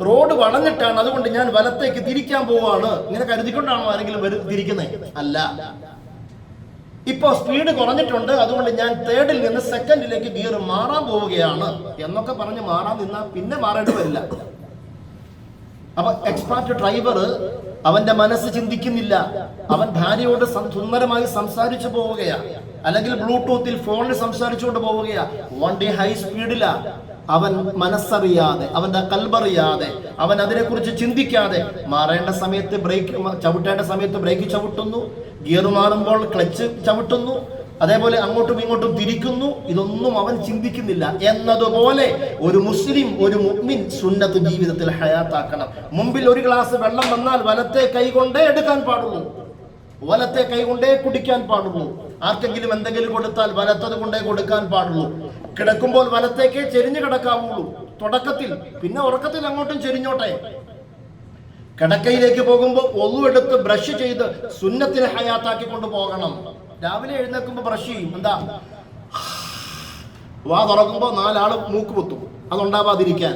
റോഡ് വളഞ്ഞിട്ടാണ്, അതുകൊണ്ട് ഞാൻ വലത്തേക്ക് തിരിക്കാൻ പോവാണ്. ഇങ്ങനെ കരുതിക്കൊണ്ടാണോ ആരെങ്കിലും തിരിക്കുന്നത്? അല്ല. ഇപ്പോ സ്പീഡ് കുറഞ്ഞിട്ടുണ്ട്, അതുകൊണ്ട് ഞാൻ തേർഡിൽ നിന്ന് സെക്കൻഡിലേക്ക് ഗിയർ മാറാൻ പോവുകയാണ് എന്നൊക്കെ പറഞ്ഞ് മാറാൻ നിന്നാൽ പിന്നെ മാറേണ്ടി വരില്ല. അപ്പൊ എക്സ്പേർട്ട് ഡ്രൈവർ അവന്റെ മനസ്സ് ചിന്തിക്കുന്നില്ല. അവൻ ഭാര്യയോട് സുന്ദരമായി സംസാരിച്ചു പോവുകയാ, അല്ലെങ്കിൽ ബ്ലൂടൂത്തിൽ ഫോണിൽ സംസാരിച്ചുകൊണ്ട് പോവുകയാ. വണ്ടി ഹൈ സ്പീഡിലാ. അവൻ മനസ്സറിയാതെ, അവന്റെ കൽബറിയാതെ, അവൻ അതിനെക്കുറിച്ച് ചിന്തിക്കാതെ മാറേണ്ട സമയത്ത് ബ്രേക്ക് ചവിട്ടേണ്ട സമയത്ത് ബ്രേക്ക് ചവിട്ടുന്നു, ഗിയർ മാറുമ്പോൾ ക്ലച്ച് ചവിട്ടുന്നു, അതേപോലെ അങ്ങോട്ടും ഇങ്ങോട്ടും തിരിക്കുന്നു. ഇതൊന്നും അവൻ ചിന്തിക്കുന്നില്ല. എന്നതുപോലെ ഒരു മുസ്ലിം, ഒരു മുഅ്മിൻ സുന്നത്ത് ജീവിതത്തിൽ ഹയാത്താക്കണം. മുമ്പിൽ ഒരു ഗ്ലാസ് വെള്ളം വന്നാൽ വലത്തെ കൈ കൊണ്ടേ എടുക്കാൻ പാടുള്ളൂ, വലത്തെ കൈ കൊണ്ടേ കുടിക്കാൻ പാടുള്ളൂ. ആർക്കെങ്കിലും എന്തെങ്കിലും കൊടുത്താൽ വലത്തത് കൊണ്ടേ കൊടുക്കാൻ പാടുള്ളൂ. കിടക്കുമ്പോൾ വലത്തേക്ക് ചെരിഞ്ഞു കിടക്കാവുള്ളൂ തുടക്കത്തിൽ, പിന്നെ ഉറക്കത്തിൽ അങ്ങോട്ടും ചെരിഞ്ഞോട്ടെ. കിടക്കയിലേക്ക് പോകുമ്പോൾ ഒന്നുമെടുത്ത് ബ്രഷ് ചെയ്ത് സുന്നത്തിനെ ഹയാത്താക്കി കൊണ്ടുപോകണം. രാവിലെ എഴുന്നേൽക്കുമ്പോൾ ബ്രഷ് ചെയ്യും. എന്താ? വാ തുറക്കുമ്പോൾ 4 ആള് മൂക്ക് പൊത്തും, അതുണ്ടാവാതിരിക്കാൻ.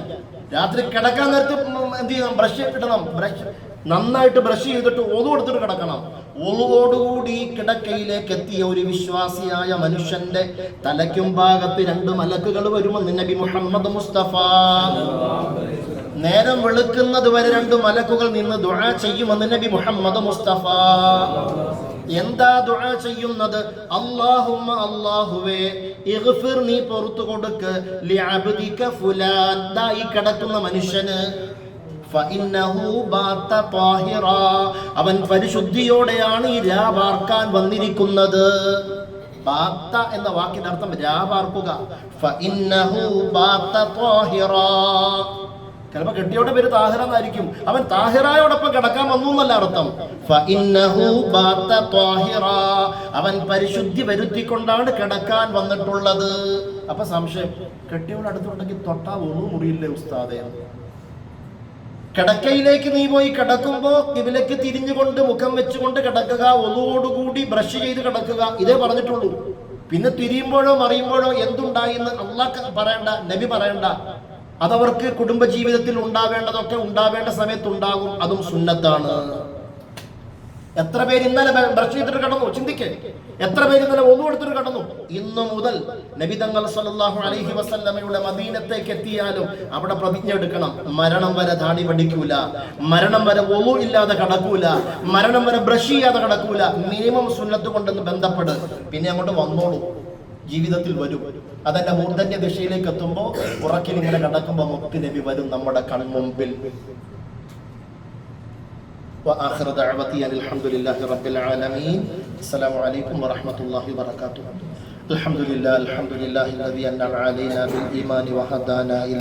രാത്രി കിടക്കാൻ നേരത്ത് എന്ത് ചെയ്യണം? ബ്രഷ് ഇടണം. ബ്രഷ് നന്നായിട്ട് ബ്രഷ് ചെയ്തിട്ട് ഒതു എടുത്തിട്ട് കിടക്കണം. ഒളുവോടുകൂടി കിടക്കയിലേക്ക് എത്തിയ ഒരു വിശ്വാസിയായ മനുഷ്യന്റെ തലയ്ക്കും ഭാഗത്ത് 2 മലക്കുകൾ വരുമെന്ന് നബി മുഹമ്മദ് മുസ്തഫ. നേരം വെളുക്കുന്നത് വരെ 2 മലക്കുകൾ നിന്ന് ദുആ ചെയ്യുമെന്ന് നബി മുഹമ്മദ് മുസ്തഫ. എന്താ ദുആ ചെയ്യുന്നത്? അല്ലാഹുമ്മ, അല്ലാഹുവേ, ഇഗ്ഫിർ, നീ പുറത്തു കൊടുക്ക്, ലിഅബ്ദിക ഫുലാൻ, ദാ ഈ കിടക്കുന്ന മനുഷ്യന്, ഫഇന്നഹു ബാത ത്വാഹിറ, അവൻ പരിശുദ്ധിയോടെയാണ് ഈ രാവാർക്കാൻ വന്നിരിക്കുന്നത്. ബാത്ത എന്ന വാക്കിന്റെ അർത്ഥം രാവാർക്കുക. ഫഇന്നഹു ബാത ത്വാഹിറ. ചിലപ്പോ കെട്ടിയോടെ പേര് താഹിറ എന്നായിരിക്കും. അവൻ താഹിറയോടൊപ്പം കിടക്കാൻ വന്നു എന്നല്ല അർത്ഥം. ഫഇന്നഹു ബാത ത്വാഹിറ, അവൻ പരിശുദ്ധി വരുത്തിക്കൊണ്ടാണ് കിടക്കാൻ വന്നിട്ടുള്ളത്. അപ്പൊ സംശയം, കെട്ടിയോട് അടുത്തുണ്ടെങ്കിൽ തൊട്ടാ ഒന്നും മുറിയില്ലേ ഉസ്താദേ? കിടക്കയിലേക്ക് നീ പോയി കിടക്കുമ്പോ കിബിലക്ക് തിരിഞ്ഞുകൊണ്ട് മുഖം വെച്ചുകൊണ്ട് കിടക്കുക, ഒന്നുകൂടി ബ്രഷ് ചെയ്ത് കിടക്കുക, ഇതേ പറഞ്ഞിട്ടുള്ളൂ. പിന്നെ തിരിയുമ്പോഴോ മറിയുമ്പോഴോ എന്തുണ്ടായി എന്ന് അള്ളാഹ് പറയണ്ട, നബി പറയണ്ട. അതവർക്ക് കുടുംബജീവിതത്തിൽ ഉണ്ടാവേണ്ടതൊക്കെ ഉണ്ടാവേണ്ട സമയത്ത് ഉണ്ടാകും. അതും സുന്നത്താണ്. എത്ര പേര് ഇന്നലെ ബ്രഷ് ചെയ്തിട്ട് കിടന്നു? ചിന്തിക്കേ. എത്ര പേര് ഇന്നലെ ഒന്നും എടുത്തിട്ട് കിടന്നു? ഇന്നു മുതൽ നബി തങ്ങൾ സല്ലല്ലാഹു അലൈഹി വസല്ലമയുടെ മദീനത്തേക്ക് എത്തിയാലും അവിടെ പ്രതിജ്ഞ എടുക്കണം, മരണം വരെ താടി പഠിക്കൂല, മരണം വരെ ഒളു ഇല്ലാതെ കിടക്കൂല, മരണം വരെ ബ്രഷ് ചെയ്യാതെ കിടക്കൂല. മിനിമം സുന്നത്ത് കൊണ്ടെന്ന് ബന്ധപ്പെട്ട് പിന്നെ അങ്ങോട്ട് വന്നോളൂ. ജീവിതത്തിൽ വരും. അതെന്റെ മൂർധന്യ ദിശയിലേക്ക് എത്തുമ്പോൾ ഉറക്കിൽ ഇങ്ങനെ കിടക്കുമ്പോൾ മുത്ത് നബി വരും നമ്മുടെ കൺമുമ്പിൽ. وآخر دعوتي أن الحمد لله رب العالمين. السلام عليكم ورحمة الله وبركاته. الحمد لله الذي أنعم علينا بالإيمان وهدانا إلى